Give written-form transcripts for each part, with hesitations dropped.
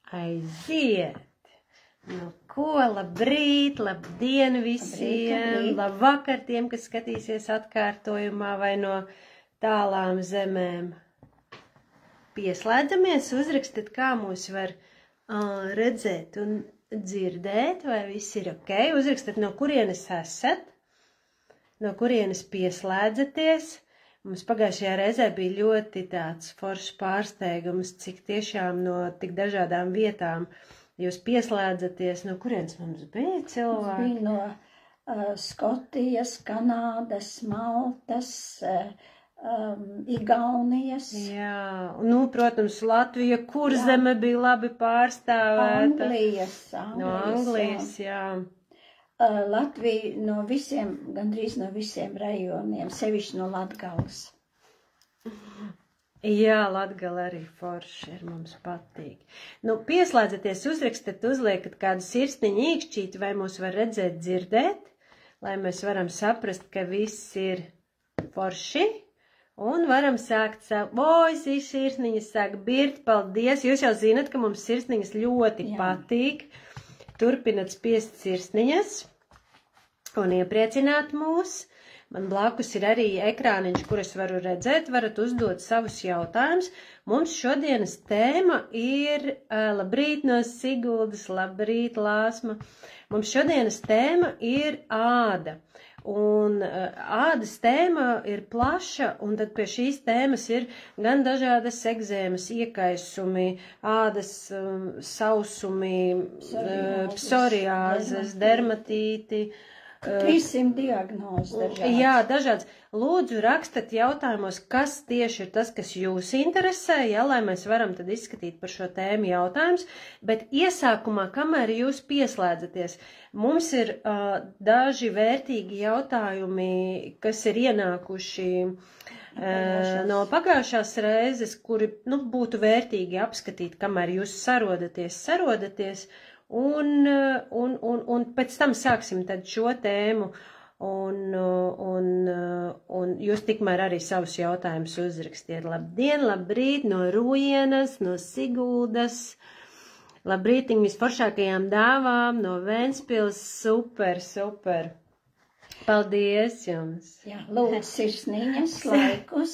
Aiziet! Nu ko, labrīt, labdien visiem, labvakar tiem, kas skatīsies atkārtojumā vai no tālām zemēm. Pieslēdzamies, uzrakstiet, kā mūs var redzēt un dzirdēt, vai viss ir ok. Uzrakstiet, no kurienes esat, no kurienes pieslēdzaties. Mums pagājušajā reizē bija ļoti tāds foršs pārsteigums, cik tiešām no tik dažādām vietām jūs pieslēdzaties. No kurienes mums bija cilvēki? Bija no Skotijas, Kanādas, Maltas, Igaunijas. Jā, nu, protams, Latvija, Kurzeme bija labi pārstāvēta. No Anglijas, jā. Latvija no visiem, gandrīz no visiem rajoniem, sevišķi no Latgales. Jā, Latgale arī forši ir, mums patīk. Nu, pieslēdzaties, uzrakstiet, uzliekat kādu sirsniņu īkšķīti, vai mūs var redzēt, dzirdēt, lai mēs varam saprast, ka viss ir forši, un varam sākt sirsniņas sāk birt, paldies. Jūs jau zinat, ka mums sirsniņas ļoti patīk. Turpināt spiest sirsniņas un iepriecināt mūs. Man blakus ir arī ekrāniņš, kur es varu redzēt, varat uzdot savus jautājumus. Mums šodienas tēma ir labrīt no Siguldas, labrīt Lāsma. Mums šodienas tēma ir āda. Un ādas tēma ir plaša, un tad pie šīs tēmas ir gan dažādas egzēmas, iekaisumi, ādas sausumi, psoriāzes, dermatīti. 300 diagnozes dažādas. Jā, dažādas. Lūdzu, rakstat jautājumos, kas tieši ir tas, kas jūs interesē, ja, lai mēs varam tad izskatīt par šo tēmu jautājumus. Bet iesākumā, kamēr jūs pieslēdzaties, mums ir daži vērtīgi jautājumi, kas ir ienākuši no pagājušās reizes, kuri būtu vērtīgi apskatīt, kamēr jūs sarodaties. Un pēc tam sāksim tad šo tēmu, un jūs tikmēr arī savus jautājumus uzrakstiet. Labdien, labrīt, no Rujienas, no Siguldas, labrītiņ visforšākajām dāvām, no Ventspils, super. Paldies jums! Jā, lūdzu sirsniņas, laikus,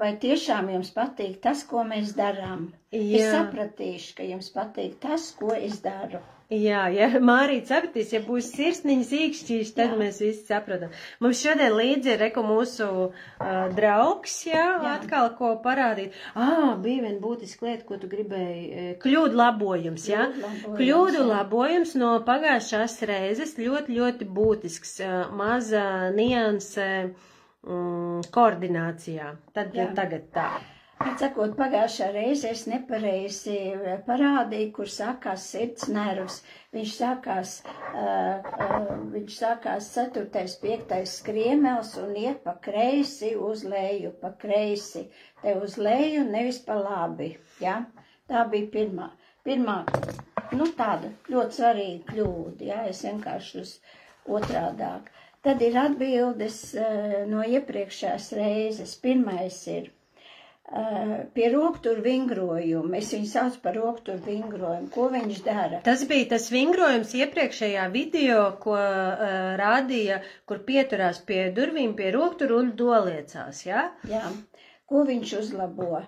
vai tiešām jums patīk tas, ko mēs darām? Jā. Es sapratīšu, ka jums patīk tas, ko es daru. Jā, ja Mārīt sapratīs, ja būs sirsniņas īkšķīši, tad mēs visi sapratam. Mums šodien līdzi ir mūsu draugs, atkal ko parādīt. Bija viena būtiska lieta, ko tu gribēji. Kļūdu labojums, jā? Kļūdu labojums no pagājušās reizes ļoti būtisks, maza nianse koordinācijā. Tagad tā. Sakot, pagājušā reize es nepareizi parādīju, kur sākās sirds nervs. Viņš sākās 4., 5. skriemels un iet pa kreisi, uz leju, pa kreisi. Te uz leju, nevis pa labi. Ja? Tā bija pirmā, tāda ļoti svarīga kļūda. Ja? Es vienkārši uz otrādāk. Tad ir atbildes no iepriekšējās reizes. Pirmais ir pie roktur vingrojuma. Es viņu sauc par roktur vingrojumu. Ko viņš dara? Tas bija tas vingrojums iepriekšējā video, ko rādīja, kur pieturās pie durvīm, pie roktur un doliecās, jā? Jā. Ko viņš uzlabo?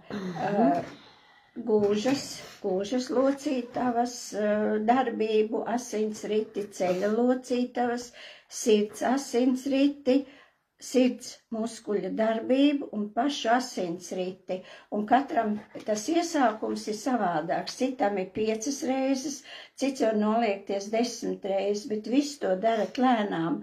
Gūžas locītavas darbību, asinsriti, ceļa locītavas, sirds asinsriti, sirds muskuļa darbību un pašu asinsriti. Un katram tas iesākums ir savādāks. Citam ir 5 reizes, cits var noliekties 10 reizes, bet visu to darat lēnām.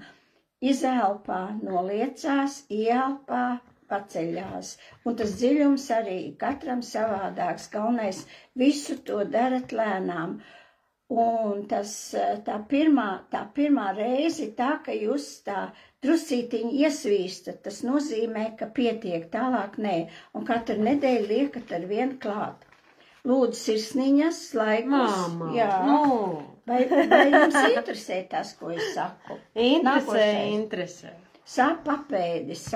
Izelpā, noliecās, ieelpā, paceļās. Un tas dziļums arī katram savādāks. Galvenais, visu to darat lēnām. Un tā pirmā reize tā, ka jūs tā drusītiņi iesvīstat, tas nozīmē, ka pietiek, tālāk nē. Un katru nedēļu liekat ar vienu klāt. Lūdzu sirsniņas, laikus. Māma, jā. Vai jums interesē tas, ko es saku? Interesē. Sāp apēdis.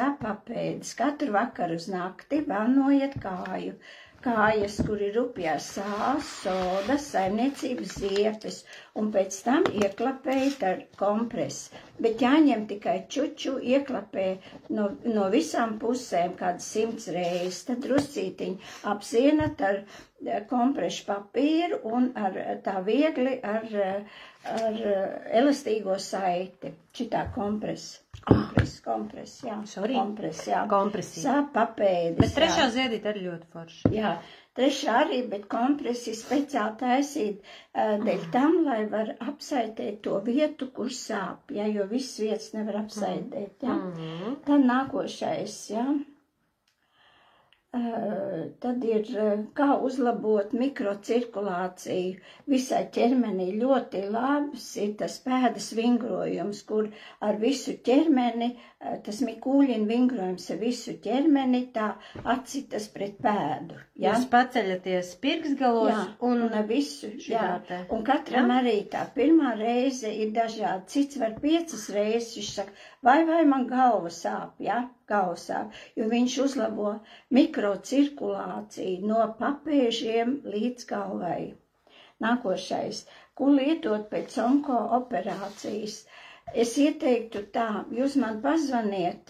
Katru vakaru uz nakti vanojiet kāju. kājas, kur ir rupjās sāls, sodas, saimniecības ziepes, un pēc tam ieklapējat ar kompresu. Bet jāņem tikai čuču, ieklapē no visām pusēm kādas 100 reizes, tad druscītiņi apsienat ar komprešu papīru un ar tā viegli ar elastīgo saiti. Šitā kompresa. Kompres, jā. Sorry. Kompres, jā. Kompresija. Sāp papēdis. Bet trešā ziedīt arī ļoti forši. Jā, trešā arī, bet kompresi speciāli taisīt dēļ tam, lai var apsaitēt to vietu, kur sāp, jā, jo viss vietas nevar apsaitēt, jā. Tad nākošais, jā. Tad ir, kā uzlabot mikrocirkulāciju visai ķermenī. Ļoti labs ir tas pēdas vingrojums, kur ar visu ķermeni, tas mikūļina vingrojums ar visu ķermeni, tā atsitas pret pēdu. Ja? Jūs paceļaties pirksgalos un visu, jā. Un katram arī tā pirmā reize ir dažādi. Cits var 5 reizes, viņš saka, vai man galva sāp, jā? Galva sāp, jo viņš uzlabo mikrocirkulāciju no papēžiem līdz galvai. Nākošais, ko lietot pēc onko operācijas. Es ieteiktu tā, jūs man pazvaniet,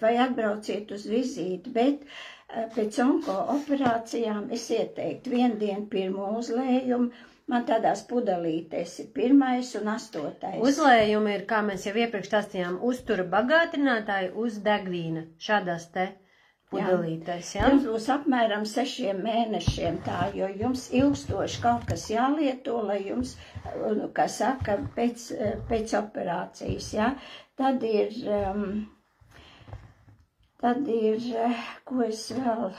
vai atbrauciet uz vizīti, bet pēc onko operācijām es ieteiktu 1 dienu pirmo uzlējumu. Man tādās pudelītēs ir 1. un 8. Uzlējumi ir, kā mēs jau iepriekš stāstījām, uztura bagātinātāji uz degvīna. Šādās te pudelītēs, jā? Jums būs apmēram 6 mēnešiem tā, jo jums ilgstoši kaut kas jālieto, lai jums, kā saka, pēc operācijas, jā. Tad ir, ko es vēl,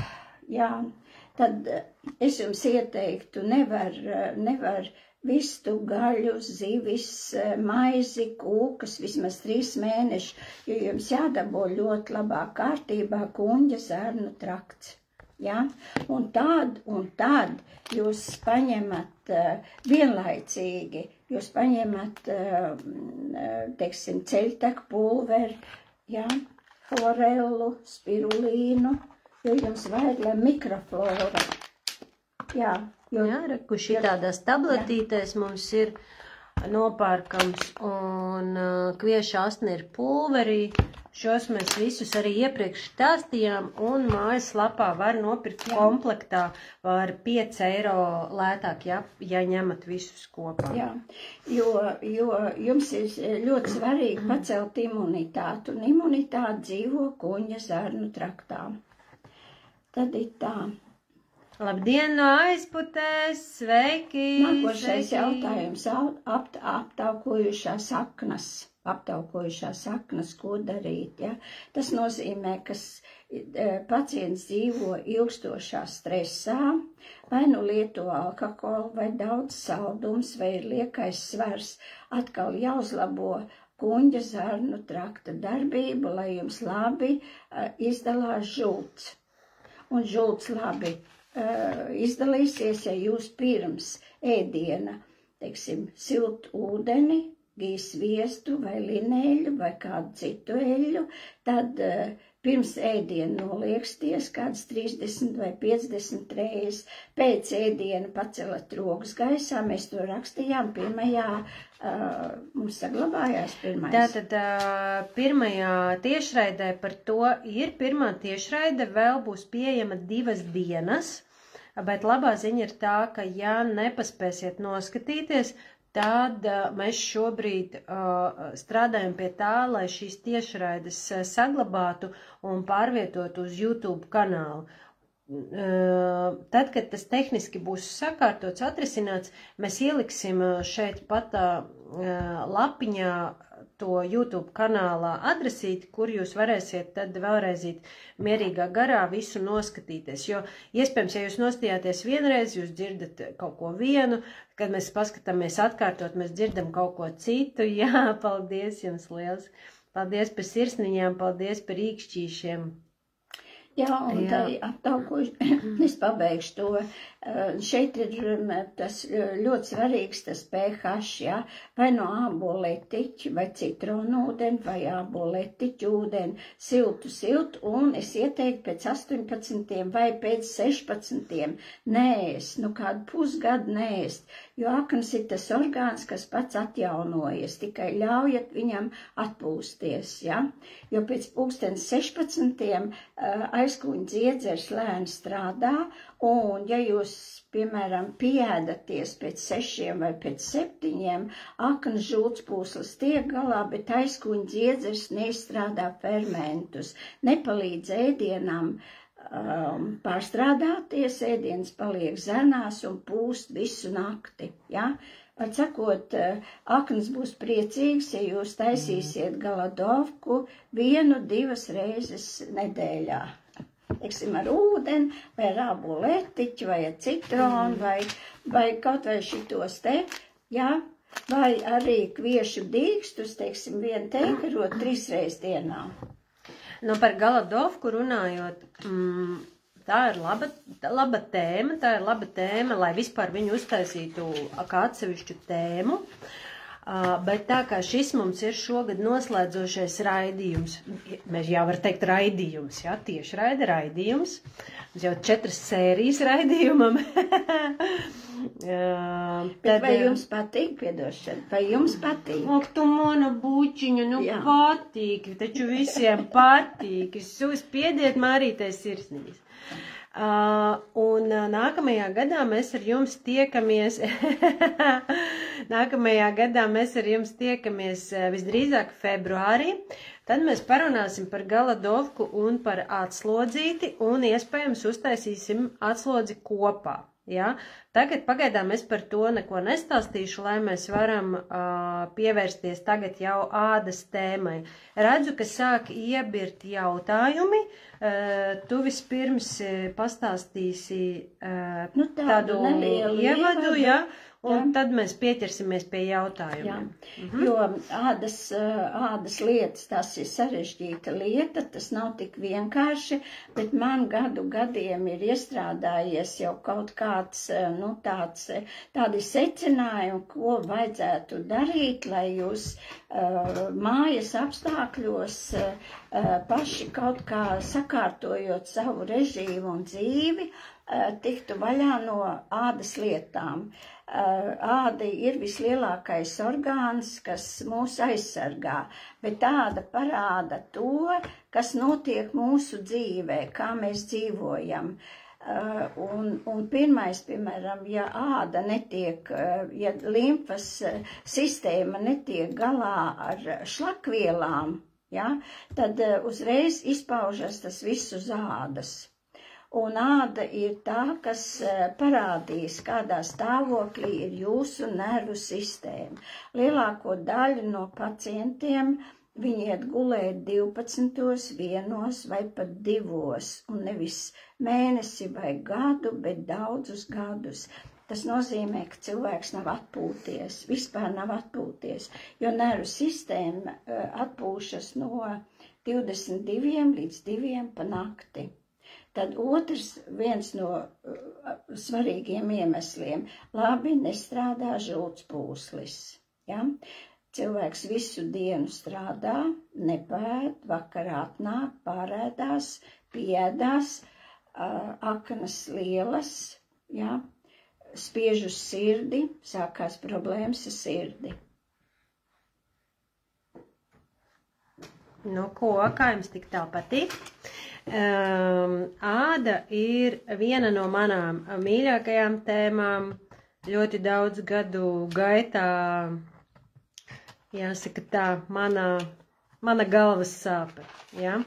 jā. Tad es jums ieteiktu, nevar vistu, gaļu, zivis, maizi, kūkas vismaz 3 mēneši, jo jums jādabo ļoti labā kārtībā kuņģa zarnu trakts. Ja? Un tad jūs paņemat vienlaicīgi, jūs paņemat, teiksim, ceļtaku pulveri, ja? Chlorellu, spirulīnu, jo jums vajag, lai mikroflora. Jā, reku šitādās tabletītēs mums ir nopērkams un kvieša astni ir pulverī. Šos mēs visus arī iepriekš stāstījām un mājaslapā var nopirkt komplektā par 5 eiro lētāk, ja ņemat visus kopā. Jā, jo jums ir ļoti svarīgi pacelt imunitātu, un imunitāte dzīvo kuņģa zarnu traktā. Tad ir tā. Labdien no aizputēs, sveiki! Nākošais jautājums aptaukojušās saknas, ko darīt, ja? Tas nozīmē, ka pacients dzīvo ilgstošā stresā, vai nu lieto alkoholu, vai daudz saldums, vai ir liekais svars, atkal jāuzlabo kuņģa zarnu trakta darbību, lai jums labi izdalās žults. Un žults labi izdalīsies, ja jūs pirms ēdiena, teiksim, siltu ūdeni, gīs sviestu vai linēļu vai kādu citu eļļu, tad pirms ēdiena nolieksties kādas 30 vai 50 reizes. Pēc ēdiena pacelat rokas gaisā, mēs to rakstījām pirmajā, mums saglabājās pirmais. Tātad pirmajā tiešraidē par to ir, pirmā tiešraide vēl būs pieejama 2 dienas, bet labā ziņa ir tā, ka ja nepaspēsiet noskatīties, tad mēs šobrīd strādājam pie tā, lai šīs tiešraides saglabātu un pārvietotu uz YouTube kanālu. Tad, kad tas tehniski būs sakārtots, atrisināts, mēs ieliksim šeit pat lapiņā to YouTube kanālā adresīti, kur jūs varēsiet tad vēlreizīt mierīgā garā visu noskatīties. Jo, iespējams, ja jūs nostījāties vienreiz, jūs dzirdat kaut ko vienu, kad mēs paskatāmies atkārtot, mēs dzirdam kaut ko citu. Jā, paldies jums liels. Paldies par sirsniņām, paldies par īkšķīšiem. Jā, un tā aptaukoši, es pabeigšu to. Šeit ir tas ļoti svarīgs, tas pH, jā, vai no āboletiķa, vai citronūdeni, vai āboletiķa ūdeni, siltu, un es ieteiktu pēc 18 vai pēc 16 neēst, nu kādu pusgadu neēst, jo aknas ir tas orgāns, kas pats atjaunojas, tikai ļaujat viņam atpūsties, jā, jo pēc 16 aizkuņa dziedzers lēni strādā, un ja jūs, piemēram, pieēdaties pēc 6 vai pēc 7, aknas žultspūslis tiek galā, bet aizkuņa dziedzers neizstrādā fermentus, nepalīdz ēdienam pārstrādāties, ēdienas paliek zenās un pūst visu nakti, ja? Var sakot, aknas būs priecīgs, ja jūs taisīsiet galadovku 1-2 reizes nedēļā. Teiksim, ar ūdeni, vai ar āboletiķu, vai ar citronu, vai kaut vai šitos te, jā, vai arī kviešu dīkstus, teiksim, vienu teikarot 3 reizes dienā. Nu, par galadovku runājot, tā ir laba tēma, lai vispār viņu uztaisītu kā atsevišķu tēmu. Bet tā kā šis mums ir šogad noslēdzošais raidījums, mēs jau var teikt raidījums, jā, tieši raidījums, mums jau 4 sērijas raidījumam. Bet vai jums patīk, piedošana, vai jums patīk? Ak, tu mana bučiņa, nu jā. Patīk, taču visiem patīk, spiediet Marītai sirsnīs. Un nākamajā gadā mēs ar jums tiekamies visdrīzāk februārī, tad mēs parunāsim par galadovku un par atslodzīti un iespējams uztaisīsim atslodzi kopā. Ja? Tagad pagaidām es par to neko nestāstīšu, lai mēs varam pievērsties tagad jau ādas tēmai. Redzu, ka sāk iebirt jautājumi. Tu vispirms pastāstīsi tādu ievadu, ja? Un tad mēs pieķersimies pie jautājumiem. Jo ādas lietas, tas ir sarežģīta lieta, tas nav tik vienkārši, bet man gadiem ir iestrādājies jau kaut kāds, tādi secinājumi, ko vajadzētu darīt, lai jūs mājas apstākļos paši kaut kā sakārtojot savu režīmu un dzīvi, tiktu vaļā no ādas lietām. Āda ir vislielākais orgāns, kas mūs aizsargā, bet āda parāda to, kas notiek mūsu dzīvē, kā mēs dzīvojam. Un pirmais, piemēram, ja āda netiek, ja limfas sistēma netiek galā ar šlakvielām, ja, tad uzreiz izpaužas tas viss uz ādas. Un āda ir tā, kas parādīs, kādā stāvoklī ir jūsu nervu sistēma. Lielāko daļu no pacientiem viņi iet gulēt 12, 1 vai pat 2, un nevis mēnesi vai gadu, bet daudzus gadus. Tas nozīmē, ka cilvēks nav atpūties, vispār nav atpūties, jo nervu sistēma atpūšas no 22 līdz 2 pa nakti. Tad viens no svarīgiem iemesliem - labi nestrādā žultspūslis. Ja? Cilvēks visu dienu strādā, nepēd, vakarā atnāk, pārēdās, pieēdās, aknas lielas, ja? Spiež uz sirdi, sākās problēmas ar sirdi. Nu, ko, kā jums tik tā patīk? Āda ir viena no manām mīļākajām tēmām. Ļoti daudz gadu gaitā, jāsaka tā, mana galvas sāpe. Ja?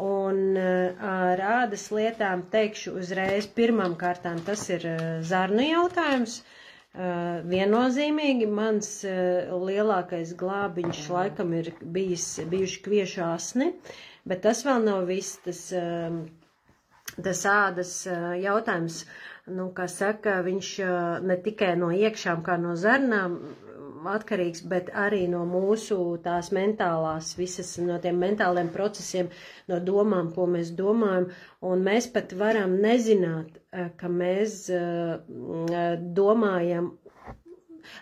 Un ar ādas lietām teikšu uzreiz pirmām kārtām, tas ir zarnu jautājums. Viennozīmīgi mans lielākais glābiņš laikam ir bijuši kviešu asni, bet tas vēl nav viss, tas ādas jautājums, nu, kā saka, viņš ne tikai no iekšām, kā no zarnām, atkarīgs, bet arī no mūsu tās mentālās, visas no tiem mentāliem procesiem, no domām, ko mēs domājam, un mēs pat varam nezināt, ka mēs domājam,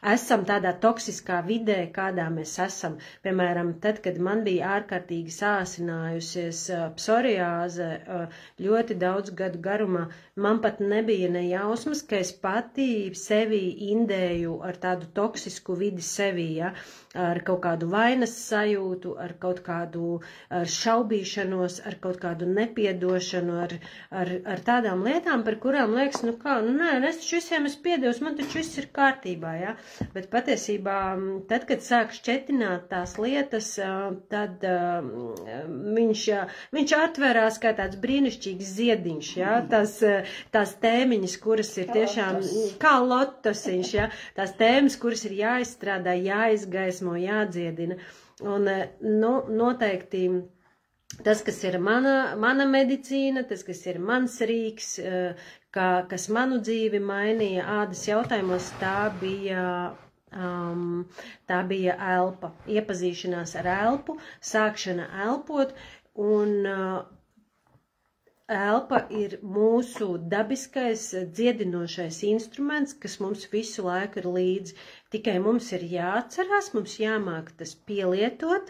esam tādā toksiskā vidē, kādā mēs esam. Piemēram, tad, kad man bija ārkārtīgi sāsinājusies psoriāze ļoti daudz gadu garumā, man pat nebija ne jausmas, ka es pati sevi indēju ar tādu toksisku vidi sevī, ja? Ar kaut kādu vainas sajūtu, ar kaut kādu šaubīšanos, ar kaut kādu nepiedošanu, ar tādām lietām, par kurām liekas, nē, es taču visiem esmu piedevs, man taču viss ir kārtībā, ja? Bet patiesībā, tad, kad sāk šķetināt tās lietas, tad viņš atverās kā tāds brīnišķīgs ziediņš, ja? Tās tēmiņas, kuras ir tiešām kā lotosiņš, ja? Tās tēmas, kuras ir jāizstrādā, jāizgaismo, jādziedina. Un, noteikti tas, kas ir mana medicīna, tas, kas ir mans rīks, kas manu dzīvi mainīja ādas jautājumos, tā bija elpa, iepazīšanās ar elpu, sākšana elpot, un elpa ir mūsu dabiskais dziedinošais instruments, kas mums visu laiku ir līdzi. Tikai mums ir jāatcerās, mums jāmāk tas pielietot,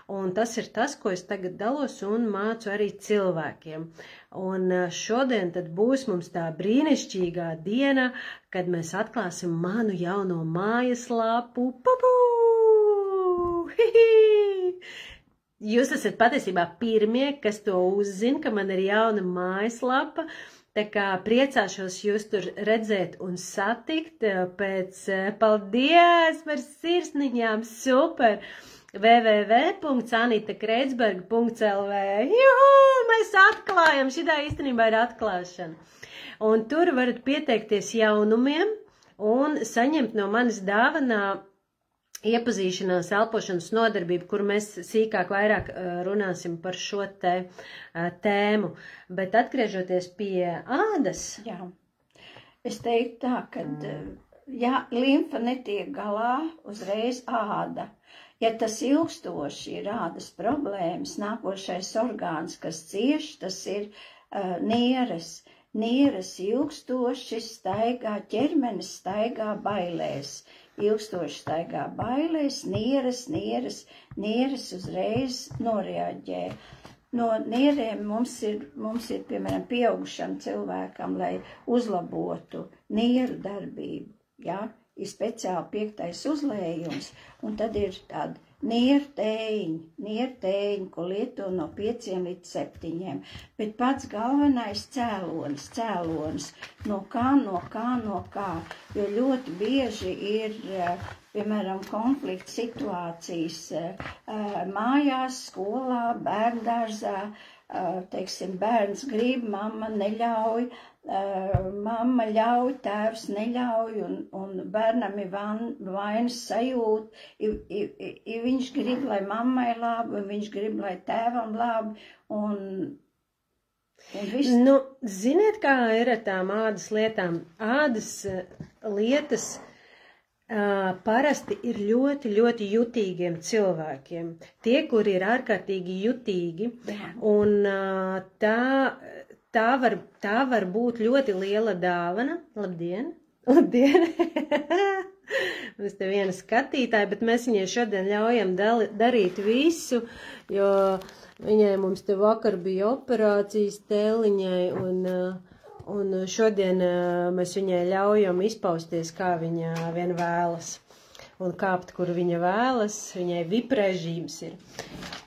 un tas ir tas, ko es tagad dalos un mācu arī cilvēkiem. Un šodien tad būs mums tā brīnišķīgā diena, kad mēs atklāsim manu jauno mājaslapu. Jūs esat patiesībā pirmie, kas to uzzina, ka man ir jauna mājaslapa. Tā kā priecāšos jūs tur redzēt un satikt paldies par sirsniņām, super! www.anitakreitsberga.lv Juhu, mēs atklājam, šitā īstenībā ir atklāšana. Un tur varat pieteikties jaunumiem un saņemt no manis dāvanā iepazīšanās elpošanas nodarbību, kur mēs sīkāk vairāk runāsim par šo tēmu. Bet atgriežoties pie ādas. Jā, es teiktu tā, ka ja limfa netiek galā, uzreiz āda. Ja tas ilgstoši ir ādas problēmas, nākošais orgāns, kas cieš, tas ir nieres. Nieres ilgstoši staigā, ķermenis staigā bailēs. Ilgstoši staigā bailēs, nieres uzreiz noreaģē. No nierēm mums ir, piemēram, pieaugušam cilvēkam, lai uzlabotu nieru darbību, ja? Ir speciāli 5. uzlējums, un tad ir tāda niertēņi, ko lieto no 5 līdz 7. Bet pats galvenais cēlonis, no kā, jo ļoti bieži ir, piemēram, konflikta situācijas mājās, skolā, bērndārzā, teiksim, bērns grib, mamma neļauj, mamma ļauj, tēvs neļauj, un bērnam ir vainas sajūta, viņš grib, lai mammai labi, un viņš grib, lai tēvam labi, un viss. Ziniet, kā ir ar tām ādas lietām? Ādas lietas parasti ir ļoti, ļoti jutīgiem cilvēkiem. Tie, kuri ir ārkārtīgi jutīgi, un tā var būt ļoti liela dāvana. Labdien! Labdien! Mums te viena skatītāja, bet mēs viņai šodien ļaujam darīt visu, jo viņai mums te vakar bija operācijas tēliņai, un šodien mēs viņai ļaujam izpausties, kā viņa vien vēlas, un kāpt, kur viņa vēlas, viņai viprēžības ir.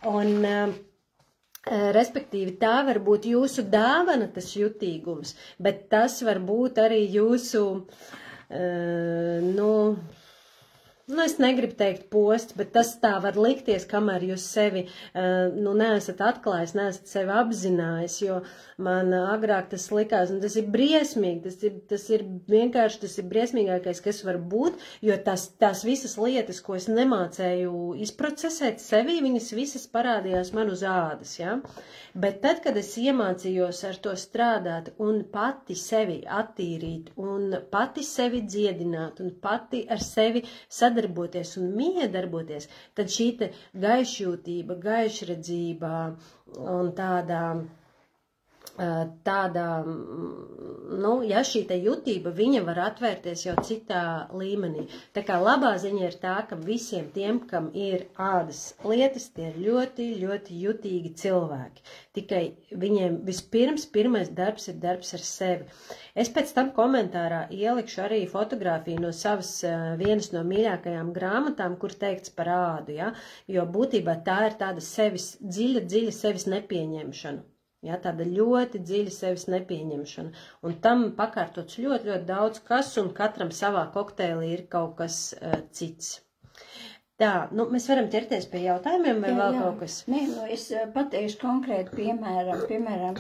Un respektīvi, tā var būt jūsu dāvana, tas jutīgums, bet tas var būt arī jūsu, es negribu teikt posts, bet tas tā var likties, kamēr jūs sevi, neesat atklājis, neesat sevi apzinājis, jo man agrāk tas likās, un tas ir briesmīgi, tas ir vienkārši, tas ir briesmīgākais, kas var būt, jo tās visas lietas, ko es nemācēju izprocesēt sevī, viņas visas parādījās man uz ādas, ja? Bet tad, kad es iemācījos ar to strādāt un pati sevi attīrīt, un pati sevi dziedināt, un pati ar sevi sadarbīt, sadarboties un miedarboties, tad šī te gaišjūtība, gaišredzība un šī te jutība, viņa var atvērties jau citā līmenī. Tā kā labā ziņa ir tā, ka visiem tiem, kam ir ādas lietas, tie ir ļoti, ļoti jutīgi cilvēki. Tikai viņiem pirmais darbs ir darbs ar sevi. Es pēc tam komentārā ielikšu arī fotografiju no savas vienas no mīļākajām grāmatām, kur teikts par ādu, ja? Jo būtībā tā ir tāda dziļa sevis nepieņemšana. Ja, tāda ļoti dziļa sevis nepieņemšana. Un tam pakārtots ļoti, ļoti daudz kas, un katram savā kokteilī ir kaut kas cits. Tā, mēs varam ķerties pie jautājumiem, vai vēl kaut kas? Nē, es pateikšu konkrēti piemēram,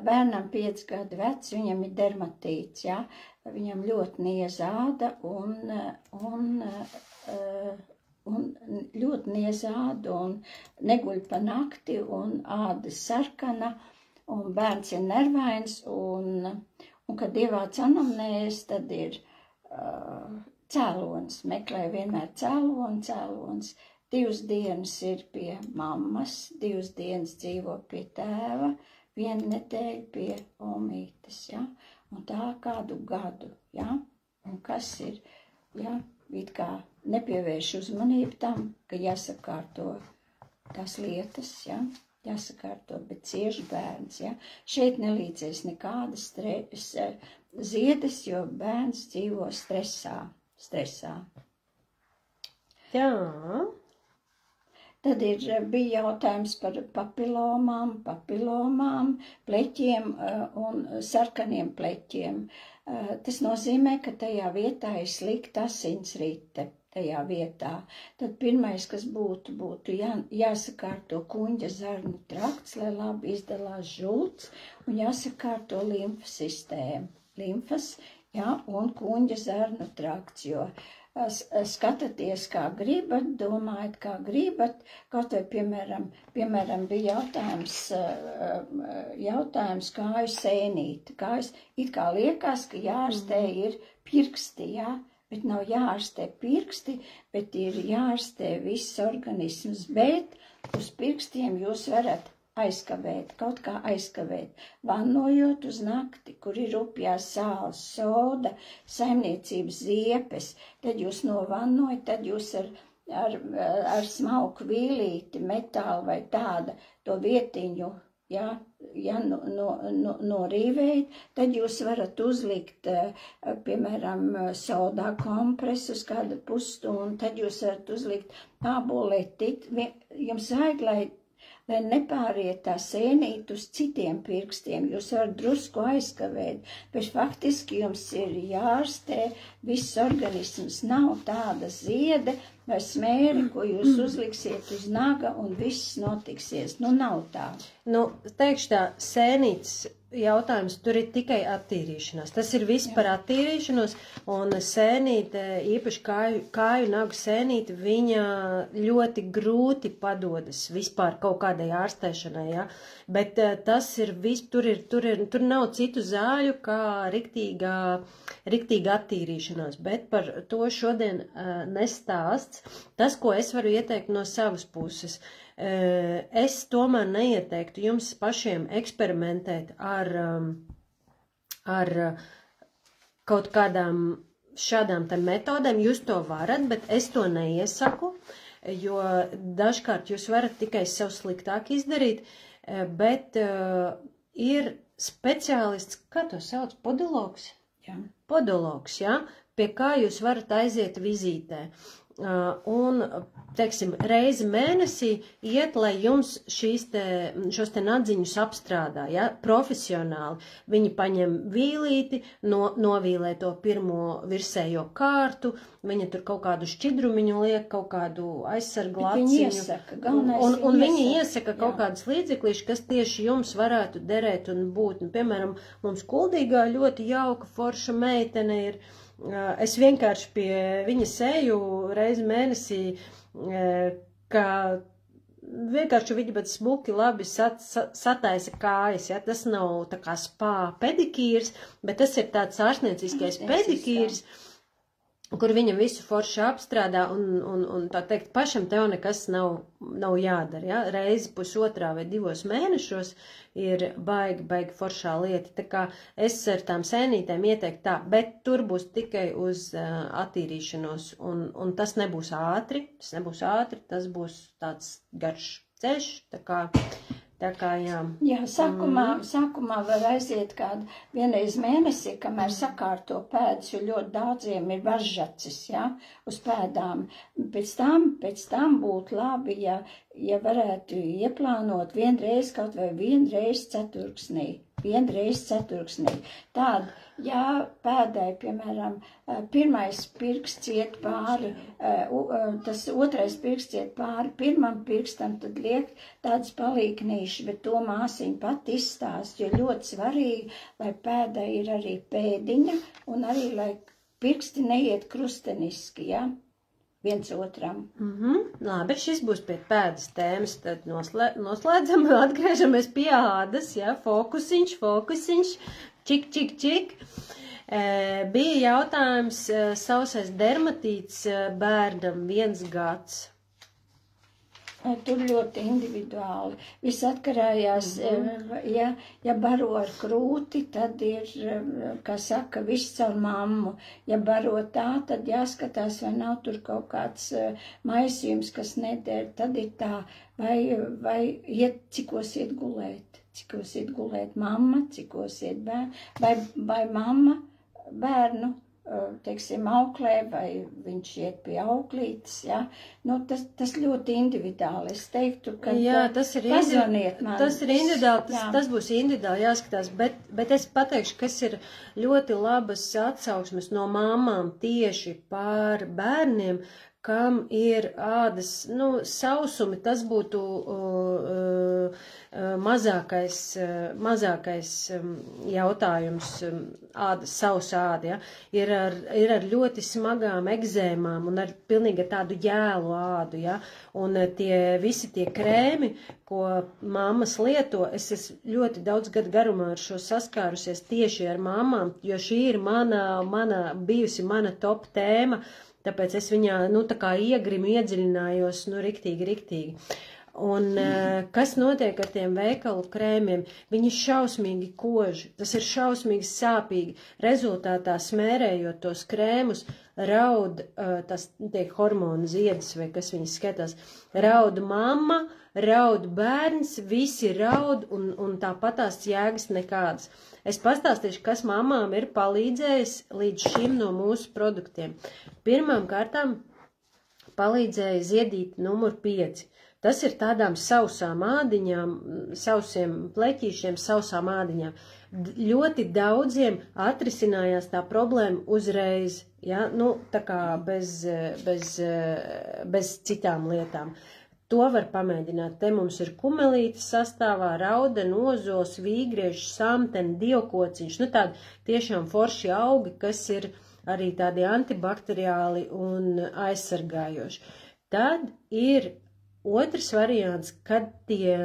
bērnam 5 gadu vecs, viņam ir dermatīts, ja? Viņam ļoti niezāda un ļoti niezāda un neguļ pa nakti un āda sarkana un bērns ir nervains un kad ievāc anamnēs, tad ir cēlonis, meklē vienmēr cēlonis. 2 dienas ir pie mammas, 2 dienas dzīvo pie tēva, 1 nedēļa pie omītes, ja? Un tā kādu gadu, ja? Un kas ir, ja? It kā nepievērš uzmanību tam, ka jāsakārto tās lietas, ja? Jāsakārto, bet cieši bērns, ja? Šeit nelīdzēs nekādas ziedes, jo bērns dzīvo stresā. Jā. Tad bija jautājums par papilomām, pleķiem un sarkaniem pleķiem. Tas nozīmē, ka tajā vietā ir slikta asinsrite, tajā vietā. Tad pirmais, kas būtu jāsakārto kuņģa zarnu trakts, lai labi izdalās žults, un jāsakārto limfas sistēma. Limfas, ja, un kuņģa zarnu trakts, jo skatāties, kā gribat, domājat, kā gribat, kaut vai, piemēram, bija jautājums kāju sēnīt. It kā liekas, ka jārastē ir pirksti, jā, bet nav jārastē pirksti, bet ir jārastē viss organisms, bet uz pirkstiem jūs varat kaut kā aizkavēt, vannojot uz nakti, kur ir rupjā sāls, soda, saimniecības ziepes, tad jūs novannojat, tad jūs ar smalku vīlīti, metālu vai tāda to vietiņu, ja norīvējat, tad jūs varat uzlikt, piemēram, sodā kompresu uz kādu pusstundu, tad jūs varat uzlikt āboleti, jums vajag, lai nepāriet tā sēnīt uz citiem pirkstiem, jūs varat drusku aizkavēt, bet faktiski jums ir jārastē, viss organisms nav tāda ziede vai smēri, ko jūs uzliksiet uz naga un viss notiksies. Nav tā. Teikšu tā, sēnītes jautājums, tur ir tikai attīrīšanās. Tas ir viss par attīrīšanos, un sēnīte, īpaši kāju nagu sēnīte, viņa ļoti grūti padodas vispār kaut kādai ārstēšanai, ja? Bet tas ir viss, tur nav citu zāļu kā riktīga attīrīšanās, bet par to šodien nestāsts. Tas, ko es varu ieteikt no savas puses, es tomēr neieteiktu jums pašiem eksperimentēt ar kaut kādām šādām te metodēm. Jūs to varat, bet es to neiesaku, jo dažkārt jūs varat tikai sev sliktāk izdarīt, bet ir speciālists, kā to sauc, podologs? Jā. Podologs, jā, pie kā jūs varat aiziet vizītē. Un, teiksim, reizi mēnesī iet, lai jums šos te nadziņus apstrādā, ja, profesionāli. Viņi paņem vīlīti, novīlē to pirmo virsējo kārtu, viņa tur kaut kādu šķidrumiņu liek, kaut kādu aizsargu laciņu. Un viņi iesaka kaut kādus līdzeklīšus, kas tieši jums varētu derēt un būt. Piemēram, mums Kuldīgā ļoti jauka forša meitene ir. Es vienkārši pie viņas eju reizi mēnesī, ka vienkārši viņa bet smuki labi sataisa kājas, ja? Tas nav tā kā spā pedikīrs, bet tas ir tāds ārstnieciskais pedikīrs, kur viņam visu forši apstrādā un tā teikt, pašam tev nekas nav jādara, ja? Reizi pusotrā vai 2 mēnešos ir baigi foršā lieta. Tā kā es ar tām sēnītēm ieteiktu tā, bet tur būs tikai uz attīrīšanos un tas nebūs ātri, tas būs tāds garš ceļš, tā kā jā. Jā, sākumā var aiziet kādu vienreiz mēnesī, kamēr sakārto pēdas, jo ļoti daudziem ir varžacis, jā, uz pēdām. Pēc tam būtu labi, ja varētu ieplānot kaut vai vienreiz ceturksnī. Tāda, ja pēdai, piemēram, pirmais pirksts iet pāri, tas otrais pirksts iet pāri pirmam pirkstam, tad liek tāds palīknīši, bet to māsiņa pat izstāst, jo ļoti svarīgi, lai pēdai ir arī pēdiņa un arī, lai pirksti neiet krusteniski, ja? Viens otram. Labi, šis būs pie pēdas tēmas, tad noslēdzam, atgriežamies pie ādas, ja, fokusiņš, čik. Bija jautājums, sausais dermatīts bērnam 1 gads. Tur ļoti individuāli. Viss atkarājās, ja baro ar krūti, tad ir, kā saka, viss caur mammu. Ja baro tā, tad jāskatās, vai nav tur kaut kāds maisījums, kas neder. Tad ir tā, vai cikos iet gulēt mamma, cikos iet bērnu, vai mamma bērnu, teiksim, auklē, vai viņš iet pie auklītes, ja? Nu, tas ļoti individuāli. Es teiktu, ka pazvaniet man. Tas ir individuāli, tas būs individuāli jāskatās, bet es pateikšu, kas ir ļoti labas atsauksmes no mamām tieši par bērniem, kam ir ādas, sausumi, tas būtu mazākais jautājums, sausa āda, ja? Ir ar ļoti smagām egzēmām un ar pilnīgi tādu jēlu ādu, ja? Un visi tie krēmi, ko mammas lieto, es esmu ļoti daudz gadu garumā ar šo saskārusies tieši ar mamām, jo šī ir bijusi mana top tēma. Tāpēc es viņā, tā kā iedziļinājos, riktīgi. Un kas notiek ar tiem veikalu krēmiem? Viņi ir šausmīgi koži, tas ir šausmīgi sāpīgi. Rezultātā smērējot tos krēmus, raud, tas tiek hormonu ziedis, vai kas viņas skatās, raud mamma, raud bērns, visi raud, un tāpatās jēgas nekādas. Es pastāstīšu, kas mamām ir palīdzējis līdz šim no mūsu produktiem. Pirmām kārtām palīdzēja ziedīt numur 5. Tas ir tādām sausām ādiņām, sausiem pleķīšiem, sausām ādiņām. Ļoti daudziem atrisinājās tā problēma uzreiz, ja? Tā kā bez citām lietām. To var pamēģināt. Te mums ir kumelītes sastāvā, rauda, nozols, vīgriežs, samteni, dievkociņš, tādi tiešām forši augi, kas ir arī tādi antibakteriāli un aizsargājoši. Tad ir otrs variants, kad tie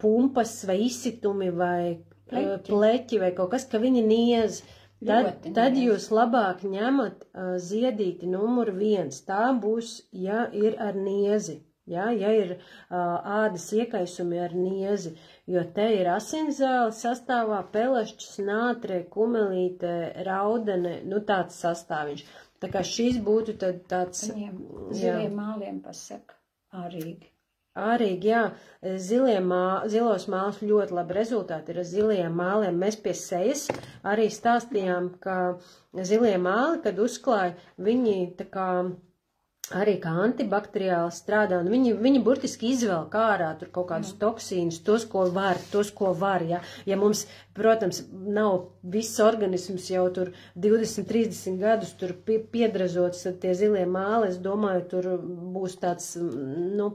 pumpas vai izsitumi vai pleķi vai kaut kas, ka viņi niez. Tad jūs labāk ņemat ziedīti numur 1. Tā būs, ja ir ar niezi, ja ir ādas iekaisumi ar niezi, jo te ir asinzāle sastāvā, pelešķis, nātre, kumelīte, raudene, tāds sastāviņš. Tā kā šis būtu tad tāds... Ziliem māliem pasaka, ārīgi. Ārīgi, jā, zilos mālus ļoti labi rezultāti ir ar ziliem māliem. Mēs pie sejas arī stāstījām, ka zilie māli, kad uzklāja, viņi tā kā arī kā antibakteriāli strādā, un viņi burtiski izvelk ārā tur kaut kādus toksīnus, tos, ko var, ja. Ja mums, protams, nav viss organisms jau tur 20-30 gadus tur piedrazots, tad tie zilie māli, es domāju, tur būs tāds,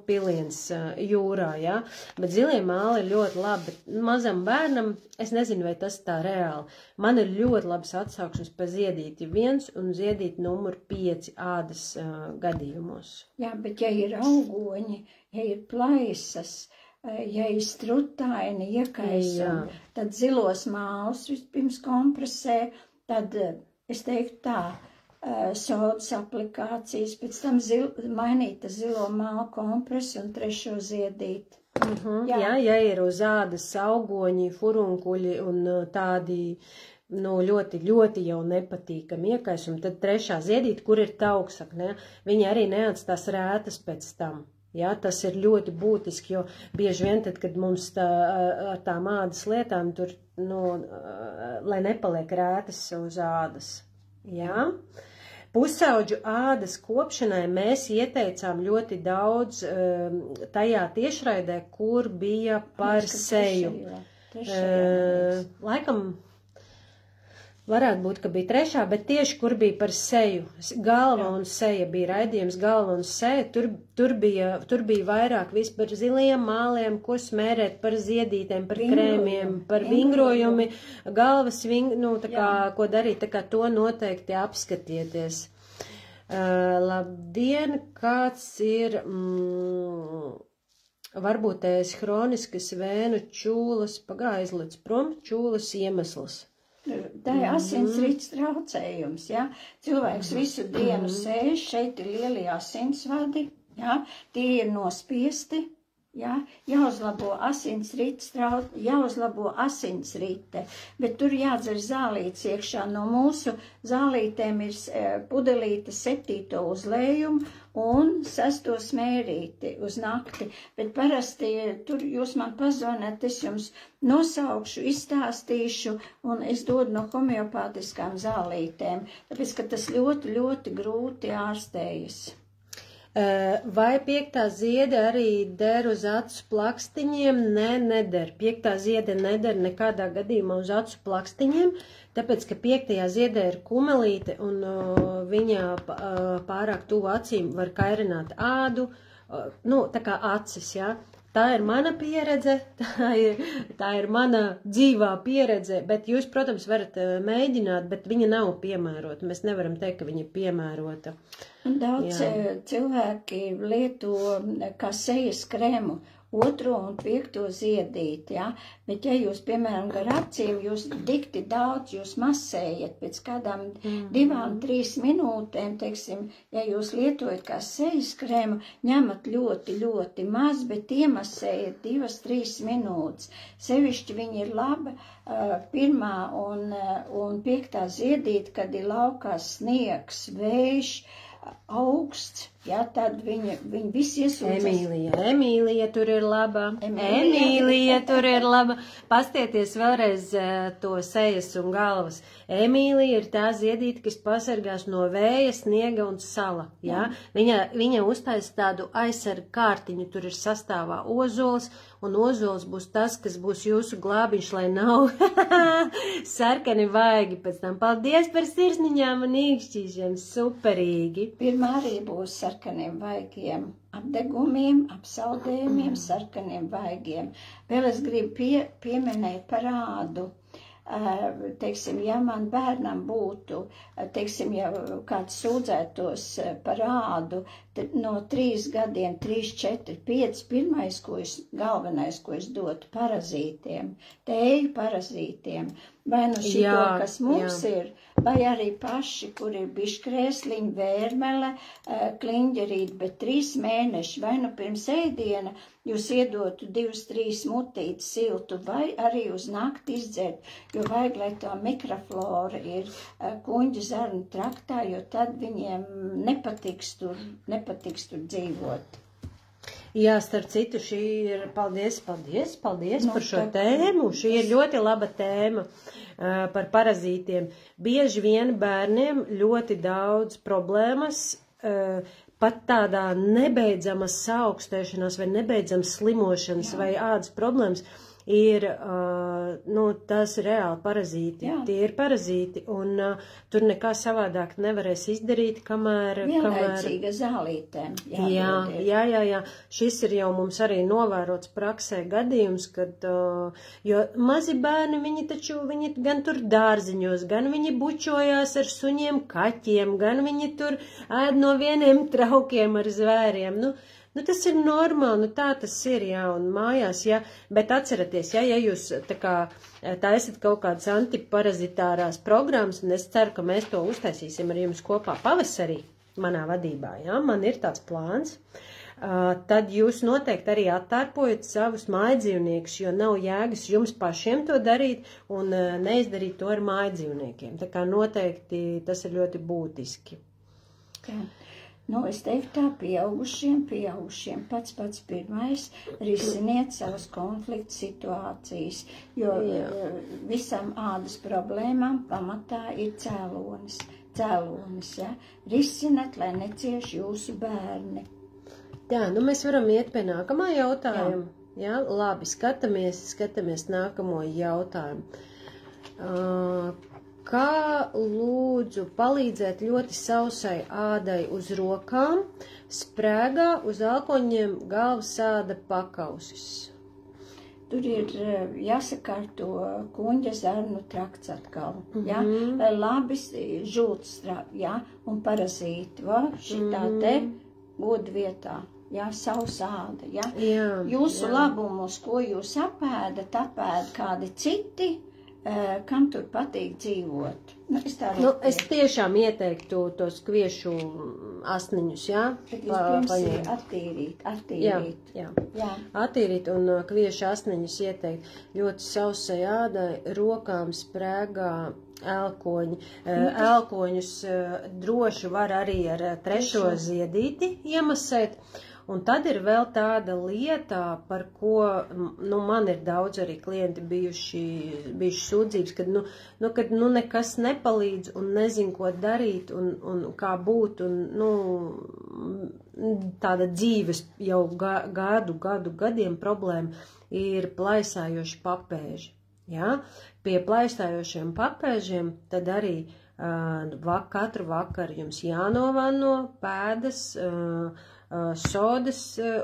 piliens jūrā, ja. Bet zilie māli ir ļoti labi, bet mazam bērnam, es nezinu, vai tas tā reāli. Man ir ļoti labs atsauksmes pa ziedīti 1 un ziedīti numur 5 ādas gadījumos. Jā, bet ja ir augoņi, ja ir plaisas, ja ir strutaini, iekaisumi, tad zilos mālus vispirms kompresē, tad es teiktu tā, sodas aplikācijas, pēc tam mainīta zilo mālu kompresu un 3. ziedīt. Jā, ja ir uz ādas augoņi, furunkuļi un tādi, nu, ļoti, ļoti jau nepatīkami iekaisumi, tad 3. ziedīt, kur ir tauksakne, viņi arī neatstās rētas pēc tam. Jā, tas ir ļoti būtiski, jo bieži vien tad, kad mums ar tām ādas lietām tur, nu, lai nepaliek rētas uz ādas. Jā. Pusauģu ādas kopšanai mēs ieteicām ļoti daudz tajā tiešraidē, kur bija par seju. Laikam varētu būt, ka bija 3., bet tieši kur bija par seju. Galva un seja bija raidījums, galva un seja. Tur bija vairāk viss par ziliem māliem, ko smērēt, par ziedītēm, par krēmiem, par vingrojumi, galvas nu, tā kā, ko darīt, tā kā to noteikti apskatieties. Labdien, kāds ir varbūt tās hroniskas vēnu čūlas, aizliec prom, čūlas iemesls. Tā ir asinsrites traucējums, ja? Cilvēks visu dienu sēž, šeit ir lielie asinsvadi, ja? Tie ir nospiesti, ja? Jāuzlabo asinsrite, bet tur jādzer zālītes iekšā. No mūsu zālītēm ir pudelīte 7. uzlējumu un 6. smērīti uz nakti, bet parasti tur jūs man pazvanāt, es jums nosaukšu, izstāstīšu, un es dodu no homeopātiskām zālītēm, tāpēc, ka tas ļoti, ļoti grūti ārstējas. Vai 5. ziede arī der uz acu plakstiņiem? Nē, neder. 5. ziede neder nekādā gadījumā uz acu plakstiņiem, tāpēc, ka 5. ziedē ir kumelīte un viņa pārāk tuvu acīm var kairināt ādu, nu, tā kā acis, jā. Tā ir mana pieredze, tā ir mana dzīvā pieredze, bet jūs, protams, varat mēģināt, bet viņa nav piemērota. Mēs nevaram teikt, ka viņa ir piemērota. Daudz cilvēki lieto kā sejas krēmu 2. un 5. ziedīt, ja? Bet ja jūs, piemēram, gar acīm, jūs dikti daudz, jūs masējat pēc kādām 2-3 minūtēm, teiksim, ja jūs lietojat kā sejas krēmu, ņemat ļoti, ļoti maz, bet iemasējat 2-3 minūtes. Sevišķi viņi ir laba 1. un 5. ziedīt, kad ir laukā sniegs, vējš, augsts, jā, tad viņi visi iesūdzas. Emīlija tur ir laba. Emīlija tur ir laba. Pastieties vēlreiz to sejas un galvas. Emīlija ir tā ziedīte, kas pasargās no vēja, sniega un sala. Jā? Viņa uztaisa tādu aizsargu kārtiņu, tur ir sastāvā ozols, un ozols būs tas, kas būs jūsu glābiņš, lai nav sarkani vaigi pēc tam. Paldies par sirsniņām un īkšķīšiem, superīgi. Pirmā arī būs sarkaniem vaigiem apdegumiem, apsaldējumiem, sarkaniem vaigiem. Vēl es gribu pieminēt par ādu. Teiksim, ja man bērnam būtu, teiksim, ja kāds sūdzētos par ādu, tad no 3 gadiem, 3, 4, 5, galvenais, ko es dotu parazītiem, tēju parazītiem, vai nu šito, kas mums ir, vai arī paši, kur ir biškrēsliņi, vērmele, kliņģerīt, bet 3 mēneši, vai nu pirms ēdiena, jūs iedotu 2-3 mutītes siltu, vai arī uz nakti izdzert, jo vajag, lai tā mikroflora ir kuņģa zarnu traktā, jo tad viņiem nepatiks tur dzīvot. Jā, starp citu, šī ir, paldies par šo tēmu, šī ir ļoti laba tēma par parazītiem. Bieži vien bērniem ļoti daudz problēmas, pat tādā nebeidzamas saaugstēšanās vai nebeidzamas slimošanas vai ādas problēmas ir, tas reāli parazīti. Tie ir parazīti, un tur nekā savādāk nevarēs izdarīt, kamēr... Vienlaicīga zālītēm. Jā. Šis ir jau mums arī novērots praksē gadījums, kad, jo mazi bērni, viņi gan tur dārziņos, gan viņi bučojās ar suņiem, kaķiem, gan viņi tur ēd no vieniem traukiem ar zvēriem. Nu, tas ir normāli, nu tā tas ir, jā, un mājās, jā, bet atceraties, jā, ja jūs tā kā taisat kaut kādas antiparazitārās programmas, un es ceru, ka mēs to uztaisīsim ar jums kopā pavasarī manā vadībā, jā, man ir tāds plāns, tad jūs noteikti arī attārpojat savus mājdzīvniekus, jo nav jēgas jums pašiem to darīt un neizdarīt to ar mājdzīvniekiem. Tā kā noteikti tas ir ļoti būtiski. Jā. Nu, es teiktu tā, pieaugušiem pats pirmais risiniet savas konflikta situācijas, jo visam ādas problēmām pamatā ir cēlonis, ja? Risinat, lai necieš jūsu bērni. Jā, nu mēs varam iet pie nākamā jautājuma. Jā, labi, skatāmies nākamo jautājumu. Kā lūdzu palīdzēt ļoti sausai ādai uz rokām, sprēgā uz alkoņiem galvas āda pakausis? Tur ir jāsakārto kuņģa zarnu trakts atkal, ja? Labi žults, ja? Un parazīti, va? Šitā te godu vietā. Jā, sausa āda, ja? Jūsu labumus, ko jūs apēdat kādi citi, kam tur patīk dzīvot. Es tiešām ieteiktu tos kviešu asniņus, jā? Bet vispirms ir attīrīt. Jā. Attīrīt un kviešu asniņus ieteikt ļoti sausai ādai, rokām sprēgā, elkoņi. Elkoņus droši var arī ar trešo ziedīti iemasēt. Un tad ir vēl tāda lieta, par ko, nu, man ir daudz arī klienti bijuši sūdzības, kad nekas nepalīdz un nezin, ko darīt un kā būt, un, tāda dzīves jau gadiem problēma ir plaisājoši papēži, jā? Pie plaisājošiem papēžiem tad arī katru vakaru jums jānovano pēdas, sodas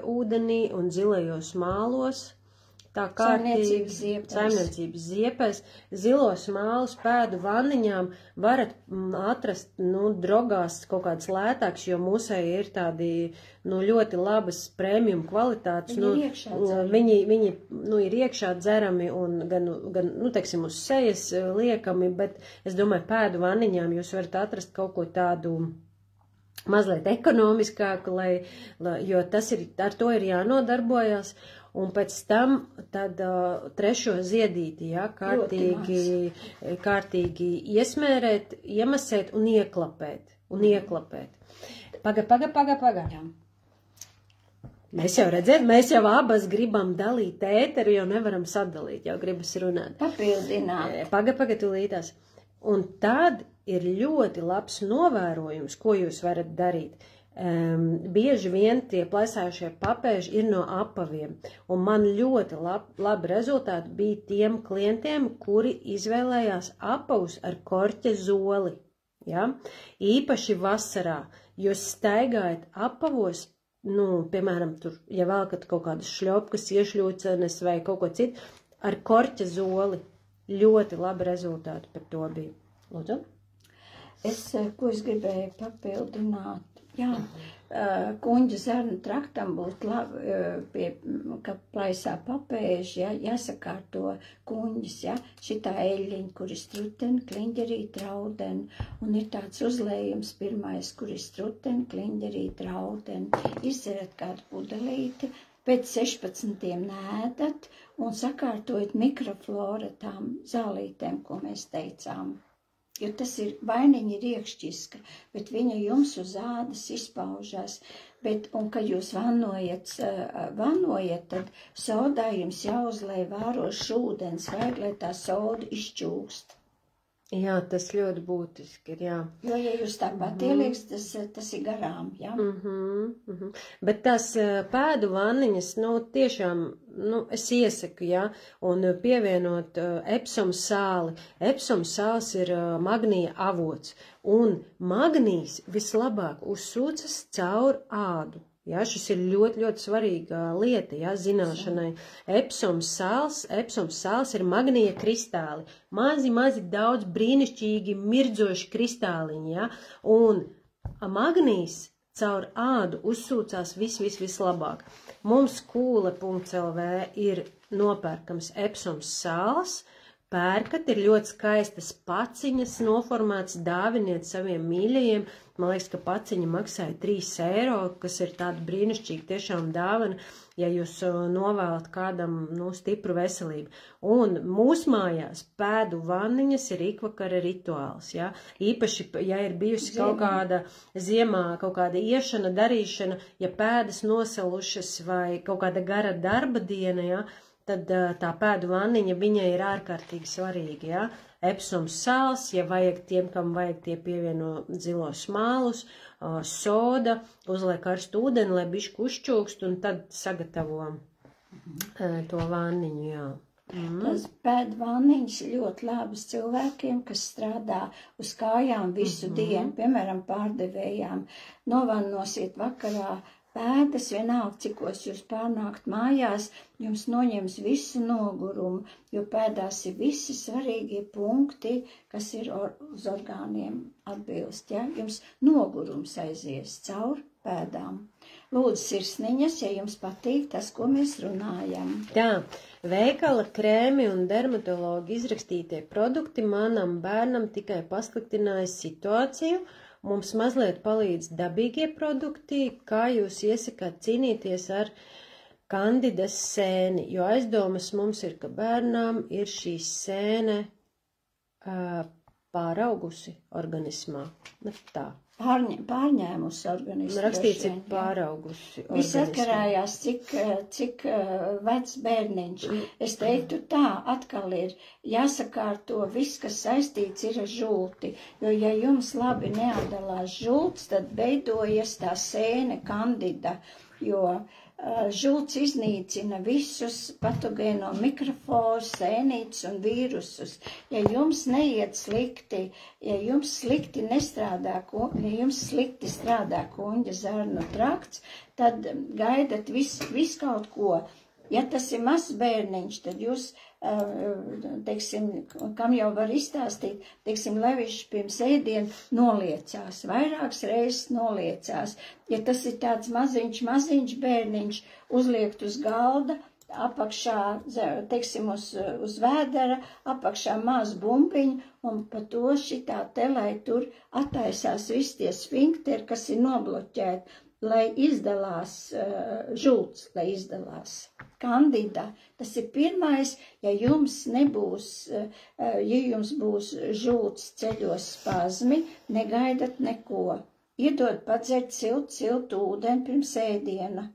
ūdenī un zilajos mālos, tā kārtīgi saimniecības ziepēs, zilos mālus pēdu vanniņām varat atrast, drogās kaut kādas lētākas, jo mūsēji ir tādi, ļoti labas premium kvalitātes, viņi ir iekšā dzerami un gan, teiksim, uz sejas liekami, bet es domāju, pēdu vanniņām jūs varat atrast kaut ko tādu mazliet ekonomiskāku, jo ar to ir jānodarbojas. Un pēc tam tad trešo ziedīti, jā, kārtīgi iesmērēt, iemasēt un ieklapēt. Paga. Mēs jau redzēt, mēs jau abas gribam dalīt ēteru, jo nevaram sadalīt, jau gribas runāt. Papildināt. Paga, tūlītās. Un tad ir ļoti labs novērojums, ko jūs varat darīt. Bieži vien tie plaisājušie papēži ir no apaviem, un man ļoti labi rezultāti bija tiem klientiem, kuri izvēlējās apavus ar korķa zoli, ja? Īpaši vasarā, jūs staigājat apavos, piemēram, tur, ja velkat kaut kādas šļopkas, iešļūcenes vai kaut ko citu, ar korķa zoli, ļoti labi rezultāti par to bija. Lūdzu? Ko es gribēju papildināt? Jā, kuņģa zarnu traktam būtu labi, ka plaisā papēži, jāsakārto kuņģis, šitā eļļiņa, kur ir struteni, kliņģerīt, raudeni, un ir tāds uzlējums pirmais, kur ir struteni, kliņģerīt, raudeni, izcerat kādu pudelīti, pēc 16 nēdat un sakārtojat mikroflora tām zālītēm, ko mēs teicām. Jo tas ir, vainiņa ir iekšķiska, bet viņa jums uz ādas izpaužās. Un, kad jūs vanojat, tad sodā jums jāuzlej vērošs ūdens, vajag, lai tā soda izčūst. Jā, tas ļoti būtiski ir, jā. Jo, ja jūs tāpat ielieks, tas ir garām, jā. Bet tās pēdu vanniņas, tiešām, es iesaku, jā, un pievienot Epsom sāli. Epsom sāls ir magnija avots, un magnijs vislabāk uzsūcas caur ādu. Jā, šis ir ļoti, ļoti svarīga lieta, jā, zināšanai. Epsom sāls ir magnija kristāli. Mazi, daudz brīnišķīgi mirdzoši kristāliņi, jā. Un magnijs caur ādu uzsūcās vislabāk. Mums kūle.lv ir nopērkams Epsoms sāls, pērkat, ir ļoti skaistas paciņas noformētas, dāviniet saviem mīļajiem. Man liekas, ka paciņa maksāja 3 eiro, kas ir tāda brīnišķīga tiešām dāvana, ja jūs novēlat kādam, stipru veselību. Un mūsu mājās pēdu vanniņas ir ikvakara rituāls, ja? Īpaši, ja ir bijusi kaut kāda ziemā, kaut kāda iešana, darīšana, ja pēdas nosalušas vai kaut kāda gara darba diena, ja? Tad tā pēdu vanniņa viņai ir ārkārtīgi svarīga, ja? Epsoms sāls, ja vajag tiem, kam vajag, tie pievieno zilos mālus, soda, uzliek karstu ūdeni, lai bišķi uzčūkst, un tad sagatavo to vanniņu, jā. Tas pēdu vanniņas ļoti labas cilvēkiem, kas strādā uz kājām visu dienu, piemēram, pārdevējām. Novannosiet vakarā pēdas, vienalga, cikos jūs pārnākt mājās, jums noņems visu nogurumu, jo pēdās ir visi svarīgie punkti, kas ir uz orgāniem atbilst, ja? Jums nogurums aizies caur pēdām. Lūdzu, sirsniņas, ja jums patīk tas, ko mēs runājam. Tā, veikala krēmi un dermatologi izrakstītie produkti manam bērnam tikai pasliktināja situāciju. Mums mazliet palīdz dabīgie produkti, kā jūs iesakāt cīnīties ar kandidas sēni, jo aizdomas mums ir, ka bērnām ir šī sēne pāraugusi organismā. Tā. Pārņēmusi organismu. Rakstīts ir pāraugusi organismu. Viss atkarājās, cik vecs bērniņš. Es teiktu tā, atkal ir jāsakārto viss, kas saistīts ir ar žulti. Jo, ja jums labi neatdalās žults, tad beidojas tā sēne kandida, jo žults iznīcina visus patogēno mikroflorus, sēnītes un vīrusus. Ja jums neiet slikti, ja jums slikti nestrādā, ja jums slikti strādā kuņģa zarnu trakts, tad gaidat visu kaut ko. Ja tas ir mazs bērniņš, tad jūs, teiksim, kam jau var izstāstīt, teiksim, Levišs pirms ēdienu noliecās, vairākas reizes noliecās. Ja tas ir tāds maziņš bērniņš, uzliekt uz galda, apakšā, teiksim, uz vēdera, apakšā maz bumbiņu, un pa to šitā te, lai tur attaisās visi tie sfinkteri, kas ir nobloķēti, lai izdalās žults, lai izdalās kandida. Tas ir pirmais, ja jums nebūs, ja jums būs žults ceļos spazmi, negaidat neko. Iedod padzert siltu ūdeni pirms ēdiena.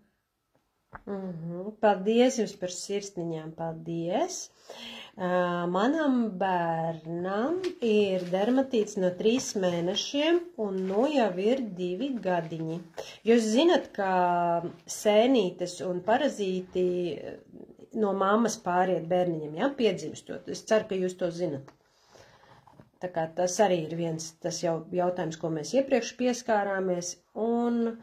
Paldies jums par sirsniņām, paldies. Manam bērnam ir dermatīts no 3 mēnešiem un nu jau ir 2 gadiņi. Jūs zinat, ka sēnītes un parazīti no mammas pāriet bērniņam, ja, piedzimstot. Es ceru, ka jūs to zinat. Tā kā tas arī ir viens tas jau jautājums, ko mēs iepriekš pieskārāmies, un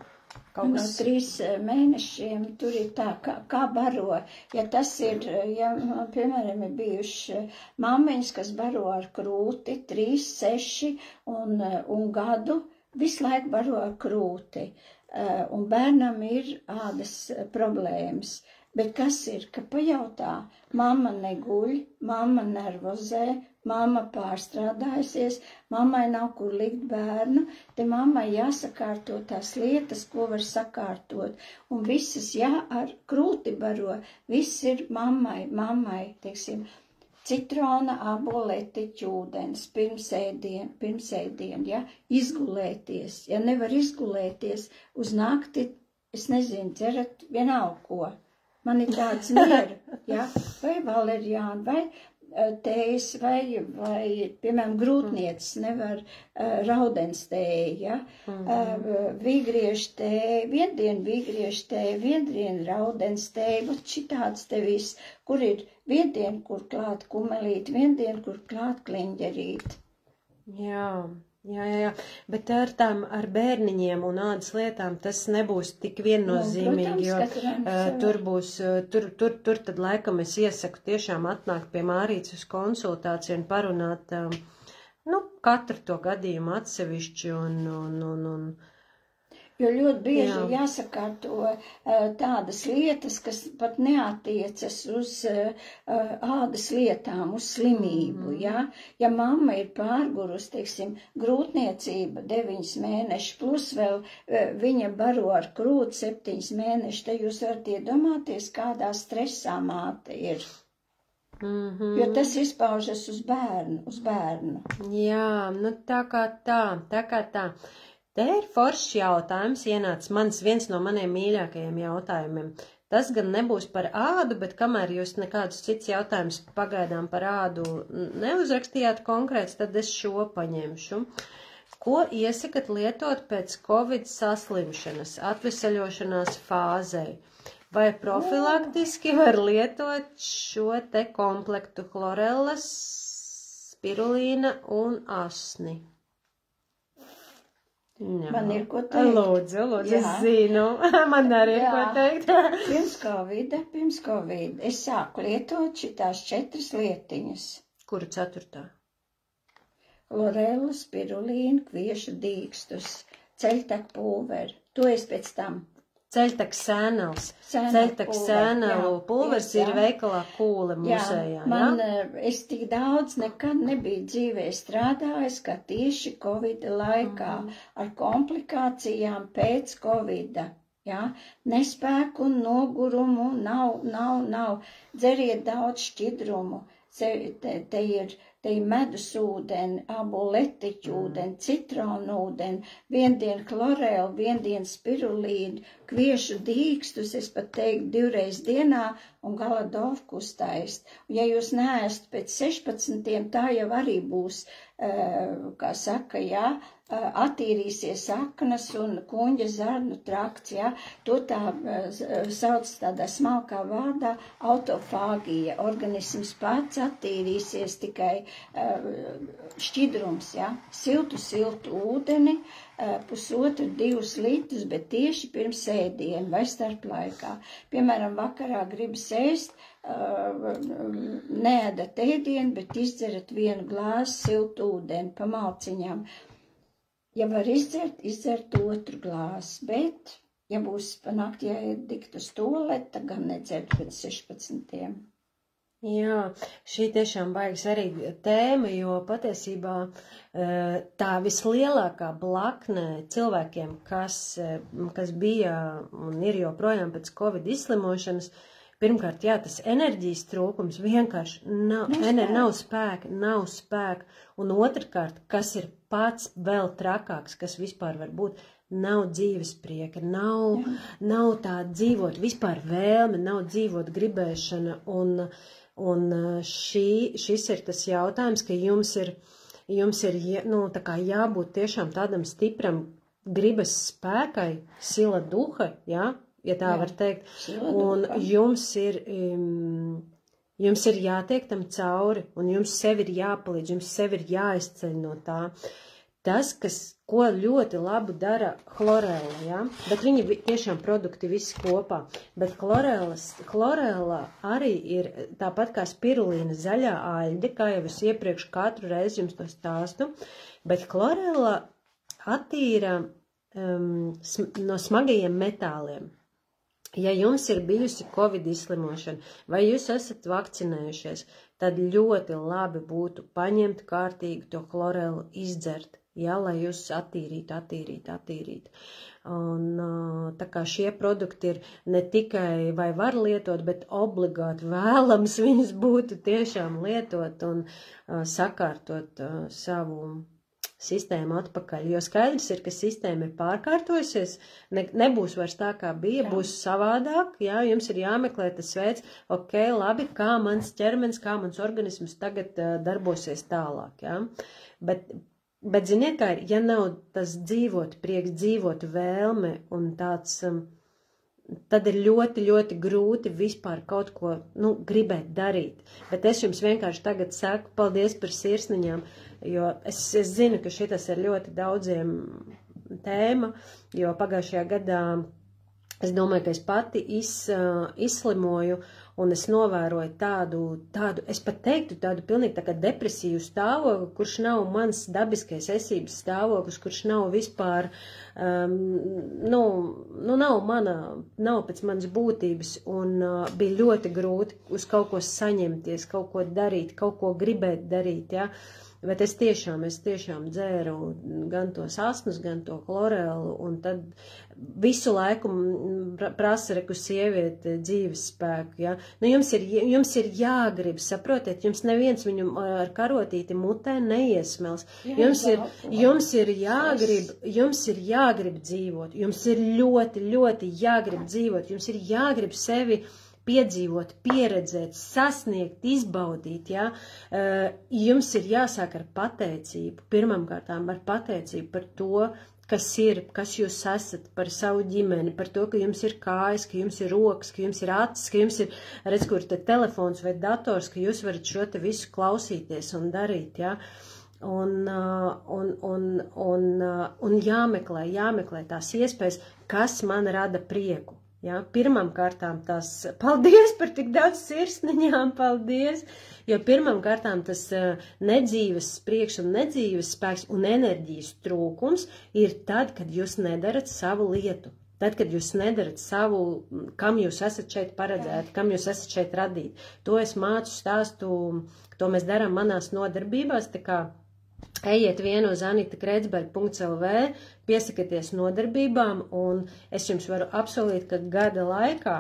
No 3 mēnešiem tur ir tā, kā baro. Ja tas ir, ja, piemēram, ir bijuši mammiņas, kas baro ar krūti 3, 6 un gadu, visu laiku baro ar krūti. Un bērnam ir ādas problēmas. Bet kas ir, ka pajautā, mamma neguļ, mamma nervozē, mamma pārstrādājusies, mammai nav kur likt bērnu, te mammai jāsakārto tās lietas, ko var sakārtot. Un visas, ja ar krūti baro, viss ir mammai, teiksim, citrona, aboletiķu ūdens, pirms ēdien, ja, izgulēties. Ja nevar izgulēties uz nakti, es nezinu, dzerat vienalga ko. Man ir tāds mieru, ja, vai valeriāni, vai tējas, vai, piemēram, grūtniecis nevar raudens tēju, ja, vīgriešu tēju, viendien vīgriešu tēju, viendien raudens tēju, bet šitāds te viss, kur ir viendien, kur klāt kumelīt, viendien, kur klāt kliņģerīt. Jā, bet ar bērniņiem un ādas lietām tas nebūs tik viennozīmīgi, jo tur tad laikam es iesaku tiešām atnākt pie Mārītes uz konsultāciju un parunāt, katru to gadījumu atsevišķi un Jo ļoti bieži jāsakārto tādas lietas, kas pat neatiecas uz ādas lietām, uz slimību, ja? Ja mamma ir pārgurus, teiksim, grūtniecība 9 mēneši, plus vēl viņa baro ar krūti 7 mēneši, tad jūs varat iedomāties, kādā stresā māte ir. Jo tas izpaužas uz bērnu. Jā, nu tā kā tā. Te ir foršs jautājums, ienāca viens no maniem mīļākajiem jautājumiem. Tas gan nebūs par ādu, bet kamēr jūs nekādus cits jautājums pagaidām par ādu neuzrakstījāt konkrēts, tad es šo paņemšu. Ko iesakat lietot pēc Covid saslimšanas, atvesaļošanās fāzē? Vai profilaktiski var lietot šo te komplektu chlorellas, spirulīna un asni? Jā. Man ir ko teikt. Lūdzu, es zinu. Man arī ir ko teikt. Pirms Covid es sāku lietot šitās 4 lietiņas. Kuru 4? Chlorellu, spirulīnu, kviešu dīkstus, ceļtaku pulveri. To es pēc tam. Ceļtaks sēnels. Ceļtaks sēnelu pulvers ir veikalā Kūle musējā. Man, es tik daudz nekad nebiju dzīvē strādājis, kā tieši Covida laikā, ar komplikācijām pēc Covida. Ja? Nespēku un nogurumu nav. Dzeriet daudz šķidrumu. Te ir medus ūdeni, aboletiķu ūdeni, citronu ūdeni, viendien chlorelu, viendien spirulīnu, kviešu dīkstus, es pat teiktu 2 reizes dienā un galadovku uztaist. Un ja jūs neēst pēc 16, tā jau arī būs, kā saka, jā, attīrīsies aknas un kuņģa zarnu trakts, jā. To tā sauc tādā smalkā vārdā autofāgija. Organisms pats attīrīsies tikai šķidrums, jā. Siltu ūdeni, 1,5–2 litrus, bet tieši pirms ēdienu vai starp laikā. Piemēram, vakarā gribas ēst, neēdat ēdienu, bet izdzerat 1 glāzi siltu ūdeni pa malciņām. Ja var izdzert 2 glāzi, bet, ja būs panākt, ja dikt uz toleta, gan nedzert pēc 16. Jā, šī tiešām baigi svarīga tēma, jo patiesībā tā vislielākā blakne cilvēkiem, kas bija un ir joprojām pēc Covid izslimošanas, pirmkārt, jā, tas enerģijas trūkums vienkārši nav spēka, un otrkārt, kas ir pats vēl trakāks, kas vispār var būt, nav dzīvesprieka, nav tā dzīvot vispār vēlme, nav dzīvot gribēšana, un šis ir tas jautājums, ka jums ir tā kā jābūt tiešām tādam stipram gribas spēkai, sila duha, jā, ja tā var teikt, un jums ir jātiek tam cauri, un jums sevi ir jāpalīdz, jums sevi ir jāizceļ no tā. Tas, ko ļoti labi dara chlorella, ja? Bet viņi tiešām produkti visi kopā, bet chlorella arī ir tāpat kā spirulīna zaļā aļģe, kā jau es iepriekš katru reizi jums to stāstu, bet chlorella attīra no smagajiem metāliem. Ja jums ir bijusi Covid izslimošana, vai jūs esat vakcinējušies, tad ļoti labi būtu paņemt kārtīgi to chlorelu izdzert, ja, lai jūs attīrītu. Un tā kā šie produkti ir ne tikai vai var lietot, bet obligāti vēlams viņus būtu tiešām lietot un sakārtot savu sistēmu atpakaļ, jo skaidrs ir, ka sistēma ir pārkārtojusies, nebūs vairs tā, kā bija, būs savādāk, jā, jums ir jāmeklē tas veids, ok, labi, kā mans ķermenis, kā mans organisms tagad darbosies tālāk, jā, bet ziniet, kā ir, ja nav tas prieks dzīvot vēlme un tāds, tad ir ļoti, ļoti grūti vispār kaut ko, gribēt darīt, bet es jums vienkārši tagad saku paldies par sirsniņām, jo es zinu, ka šitas ir ļoti daudziem tēma, jo pagājušajā gadā es domāju, ka es pati izslimoju, un es novēroju tādu, es pat teiktu, tādu pilnīgi tā kā depresīvu stāvokli, kurš nav mans dabiskais esības stāvoklis, kurš nav vispār, nav pēc manas būtības, un bija ļoti grūti uz kaut ko saņemties, kaut ko darīt, kaut ko gribēt darīt, ja. Bet es tiešām dzēru gan tos asnus, gan to chlorelu, un tad visu laiku prasa reku sieviete dzīves spēku, ja. Nu, jums ir jāgrib, saprotiet, jums neviens viņu ar karotīti mutē neiesmels. Jums ir jāgrib dzīvot, jums ir ļoti, ļoti jāgrib dzīvot, jums ir jāgrib sevi piedzīvot, pieredzēt, sasniegt, izbaudīt, ja? Jums ir jāsāk ar pateicību, pirmkārtām ar pateicību par to, kas jūs esat, par savu ģimeni, par to, ka jums ir kājas, ka jums ir rokas, ka jums ir acis, ka jums ir, redz, kur te telefons vai dators, ka jūs varat šo te visu klausīties un darīt, ja? Un jāmeklē tās iespējas, kas man rada prieku. Ja, pirmkārtām paldies par tik daudz sirsniņām, paldies, jo pirmkārtām tas nedzīves priekš un nedzīves spēks un enerģijas trūkums ir tad, kad jūs nedarat savu lietu, tad, kad jūs nedarat savu, kam jūs esat šeit paredzēti, kam jūs esat šeit radīti. To es mācu stāstu, to mēs darām manās nodarbībās, tā kā ejiet vienu uz anita.kreitsberg.lv, piesakieties nodarbībām, un es jums varu apsolīt, ka gada laikā,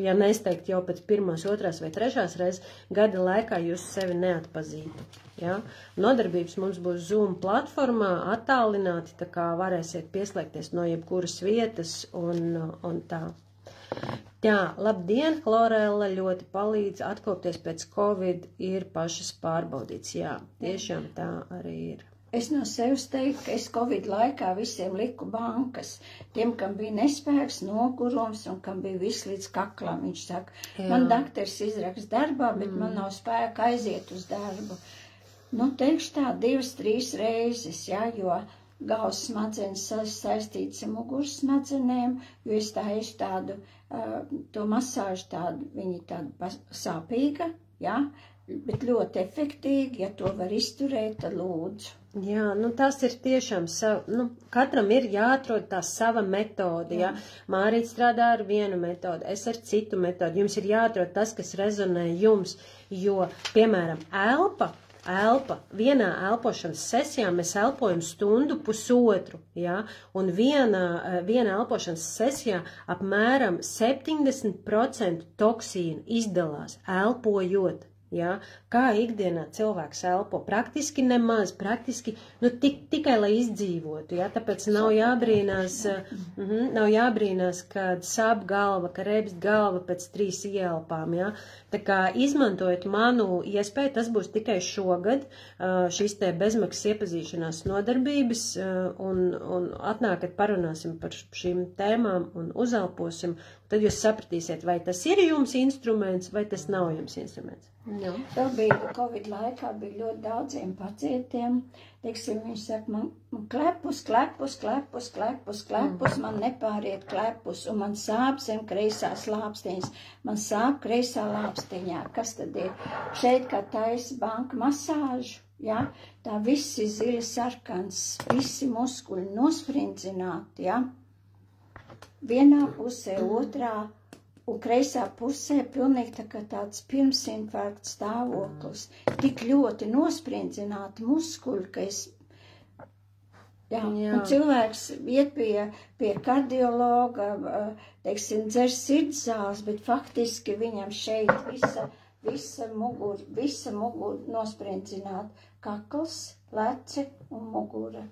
ja nesteigt jau pēc 1., 2. vai 3. reizes, gada laikā jūs sevi neatpazītu. Ja? Nodarbības mums būs Zoom platformā, attālināti, tā kā varēsiet pieslēgties no jebkuras vietas un tā. Jā, labdien, chlorella ļoti palīdz atkopties pēc Covid, ir pašas pārbaudīts. Jā, tiešām tā arī ir. Es no sevis teiktu, ka es Covid laikā visiem liku bankas. Tiem, kam bija nespēks, nogurums un kam bija viss līdz kaklam. Viņš saka, man daktars izraksta darbā, bet man nav spēka aiziet uz darbu. Teikšu tā 2-3 reizes, jā, jo galvas smadzenes saistītas ar muguras smadzenēm, jo es taisu tādu, to masāžu tādu, viņi tāda sāpīga, jā, bet ļoti efektīgi, ja to var izturēt, tad lūdzu. Jā, tas ir tiešām katram ir jāatrod tā sava metode, jā. Mārīt strādā ar vienu metodi, es ar citu metodi, jums ir jāatrod tas, kas rezonē jums, jo, piemēram, elpa, vienā elpošanas sesijā mēs elpojam 1.5 stundu, ja? Un vienā elpošanas sesijā apmēram 70% toksīnu izdalās elpojot. Ja? Kā ikdienā cilvēks elpo? Praktiski nemaz, tikai lai izdzīvotu, ja? Tāpēc nav jābrīnās, kad sāp galva, ka rebst galva pēc 3 ieelpām, ja? Tā kā izmantojot manu iespēju, tas būs tikai šogad, šīs te bezmaksas iepazīšanās nodarbības, un atnākat parunāsim par šīm tēmām un uzelposim, tad jūs sapratīsiet, vai tas ir jums instruments, vai tas nav jums instruments. Nu. Tā bija Covid laikā, bija ļoti daudziem pacientiem. Teiksim, viņš saka, man klepus, man nepāriet klepus, un man sāp zem kreisās lāpstiņas. Man sāp kreisā lāpstiņā. Kas tad ir? Šeit, kā taisa banka masāžu, ja? Tā visi zili sarkans, visi muskuļi nosprinddzināti, ja? Vienā pusē, otrā. Un kreisā pusē pilnīgi tā kā tāds pirmsinfarkta stāvoklis. Tik ļoti nosprinddzināti muskuļi, ka un cilvēks iet pie kardiologa, teiksim, dzer sirdzāles, bet faktiski viņam šeit visa mugura nosprinddzināta. Kakls, pleci un mugura.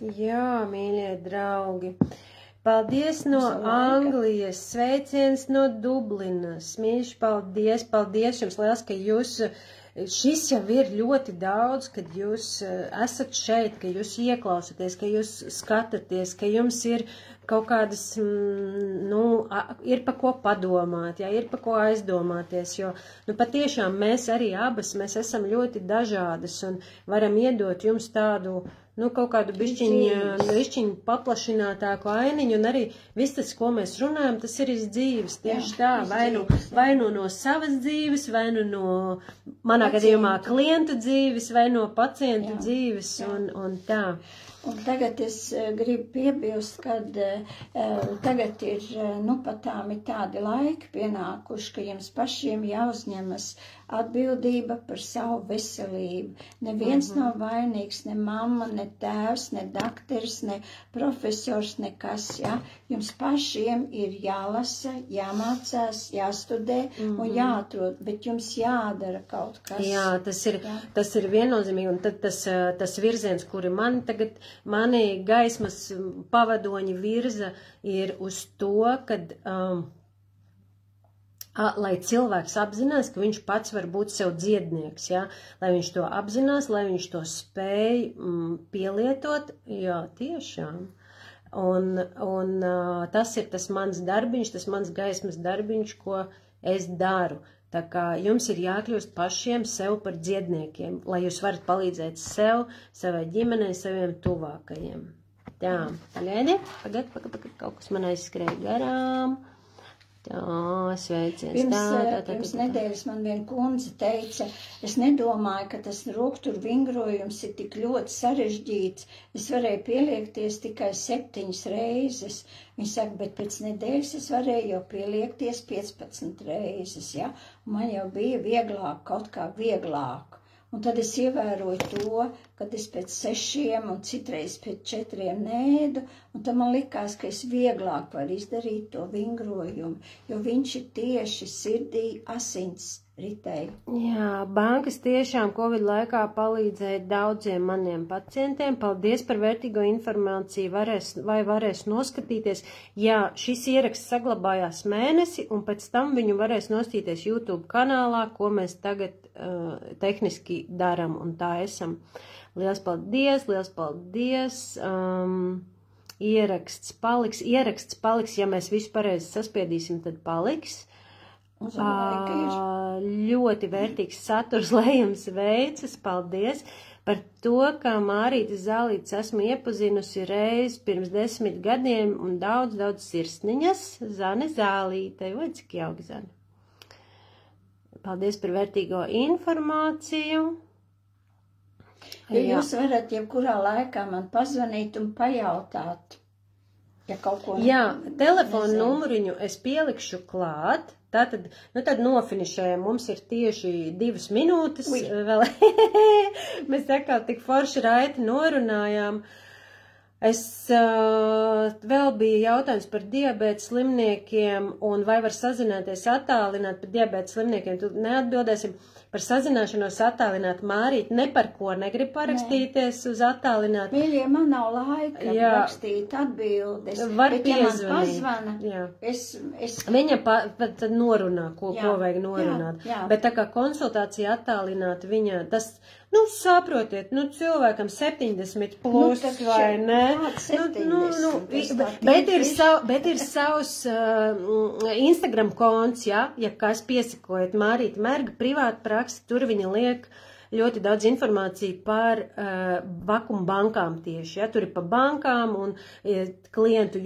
Jā, mīļie draugi. Paldies no Anglijas, sveiciens no Dublinas, mīļš, paldies jums liels, ka šis jau ir ļoti daudz, kad jūs esat šeit, ka jūs ieklausaties, ka jūs skatāties, ka jums ir kaut kādas, ir pa ko padomāt, jā, ir pa ko aizdomāties, jo, patiešām mēs arī abas, mēs esam ļoti dažādas un varam iedot jums tādu nu, kaut kādu bišķiņu paplašinātāku ainiņu, un arī viss tas, ko mēs runājam, tas ir izdzīves, tieši tā, vai nu no savas dzīves, vai nu no, manā gadījumā, klientu dzīves, vai no pacientu dzīves, un tā. Un tagad es gribu piebilst, kad tagad ir, nu, patām ir tādi laiki pienākuši, ka jums pašiem jāuzņemas atbildība par savu veselību. Neviens nav vainīgs, ne mamma, ne tēvs, ne dakteris, ne profesors, nekas, ja? Jums pašiem ir jālasa, jāmācās, jāstudē un jāatrod, bet jums jādara kaut kas. Jā, tas ir viennozīmīgi, un tad tas virziens, kuri mani gaismas pavadoņi virza, ir uz to, kad... lai cilvēks apzinās, ka viņš pats var būt sev dziednieks, ja? Lai viņš to apzinās, lai viņš to spēj pielietot, jā, tiešām. Un tas ir tas mans darbiņš, tas mans gaismas darbiņš, ko es daru. Tā kā jums ir jākļūst pašiem sev par dziedniekiem, lai jūs varat palīdzēt sev, savai ģimenei, saviem tuvākajiem. Tā, pagaidi, kaut kas man aizskrēja garām. Tā, sveiciens. Pirms nedēļas man viena kundze teica, es nedomāju, ka tas roktur vingrojums ir tik ļoti sarežģīts. Es varēju pieliekties tikai 7 reizes. Viņa saka, bet pēc nedēļas es varēju jau pieliekties 15 reizes, ja? Un man jau bija vieglāk, kaut kā vieglāk. Un tad es ievēroju to, kad es pēc 6 un citreiz pēc 4 nēdu, un tad man likās, ka es vieglāk varu izdarīt to vingrojumu, jo viņš ir tieši sirdī asins ritēji. Jā, bankas tiešām Covid laikā palīdzēja daudziem maniem pacientiem. Paldies par vērtīgo informāciju, varēs noskatīties. Jā, šis ieraksts saglabājās mēnesi, un pēc tam viņu varēs nostīties YouTube kanālā, ko mēs tagad tehniski daram, un tā esam. Liels paldies, liels paldies. Ieraksts paliks, ja mēs visu pareizi saspiedīsim, tad paliks. Ļoti vērtīgs saturs, lai jums veicas, paldies par to, ka Mārītes Zālītes esmu iepazinusi reiz pirms 10 gadiem un daudz sirsniņas. Zane Zālītei, vai cik jauki, Zane? Paldies par vērtīgo informāciju. Jūs varat jebkurā laikā man pazvanīt un pajautāt, ja kaut ko telefonu numuriņu es pielikšu klāt. Tātad, tad nofinišējam, mums ir tieši 2 minūtes, vēl mēs atkal tik forši raiti norunājām. Vēl bija jautājums par diabēta slimniekiem un vai var sazināties attālināt par diabēta slimniekiem, tu neatbildēsim. Par sazināšanos attālināt Mārīt ne par ko negrib parakstīties uz attālināt. Mīļie, man nav laika rakstīt atbildes. Var bet, ja man pazvana, Viņa pat norunā, ko vajag norunāt. Jā. Bet tā kā konsultācija attālināt viņa, tas, saprotiet, cilvēkam 70 plus, vai ne? 70. Bet ir savs Instagram konts, ja kas piesakojat Mārīta Merga privāta praksa, tur viņa liek ļoti daudz informāciju par vakumu bankām tieši, ja, tur ir pa bankām un klientu,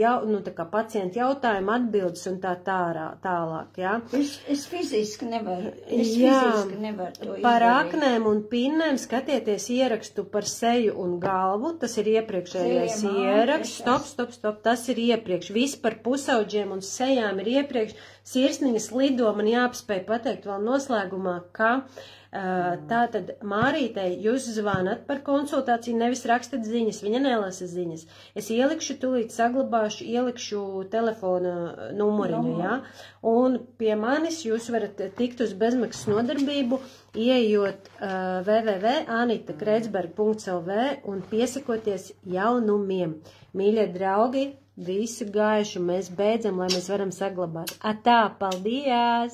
pacientu jautājumu atbildes un tā tālāk, ja. Es fiziski nevaru to izdarīt. Par aknēm un pinnēm skatieties ierakstu par seju un galvu, tas ir iepriekšējais ieraksts, stop, tas ir iepriekš, viss par pusauģiem un sejām ir iepriekš, sirsniņas lido, man jāapspēj pateikt vēl noslēgumā, ka tātad Mārītei jūs zvanat par konsultāciju, nevis rakstat ziņas, viņa nelasa ziņas. Es ielikšu, tūlīt saglabāšu, ielikšu telefona numuriņu, jā. Un pie manis jūs varat tikt uz bezmaksas nodarbību, ieejot www.anitakreitsberg.lv un piesakoties jaunumiem. Mīļie draugi, visu gaišu mēs beidzam, lai mēs varam saglabāt. Atā, paldies!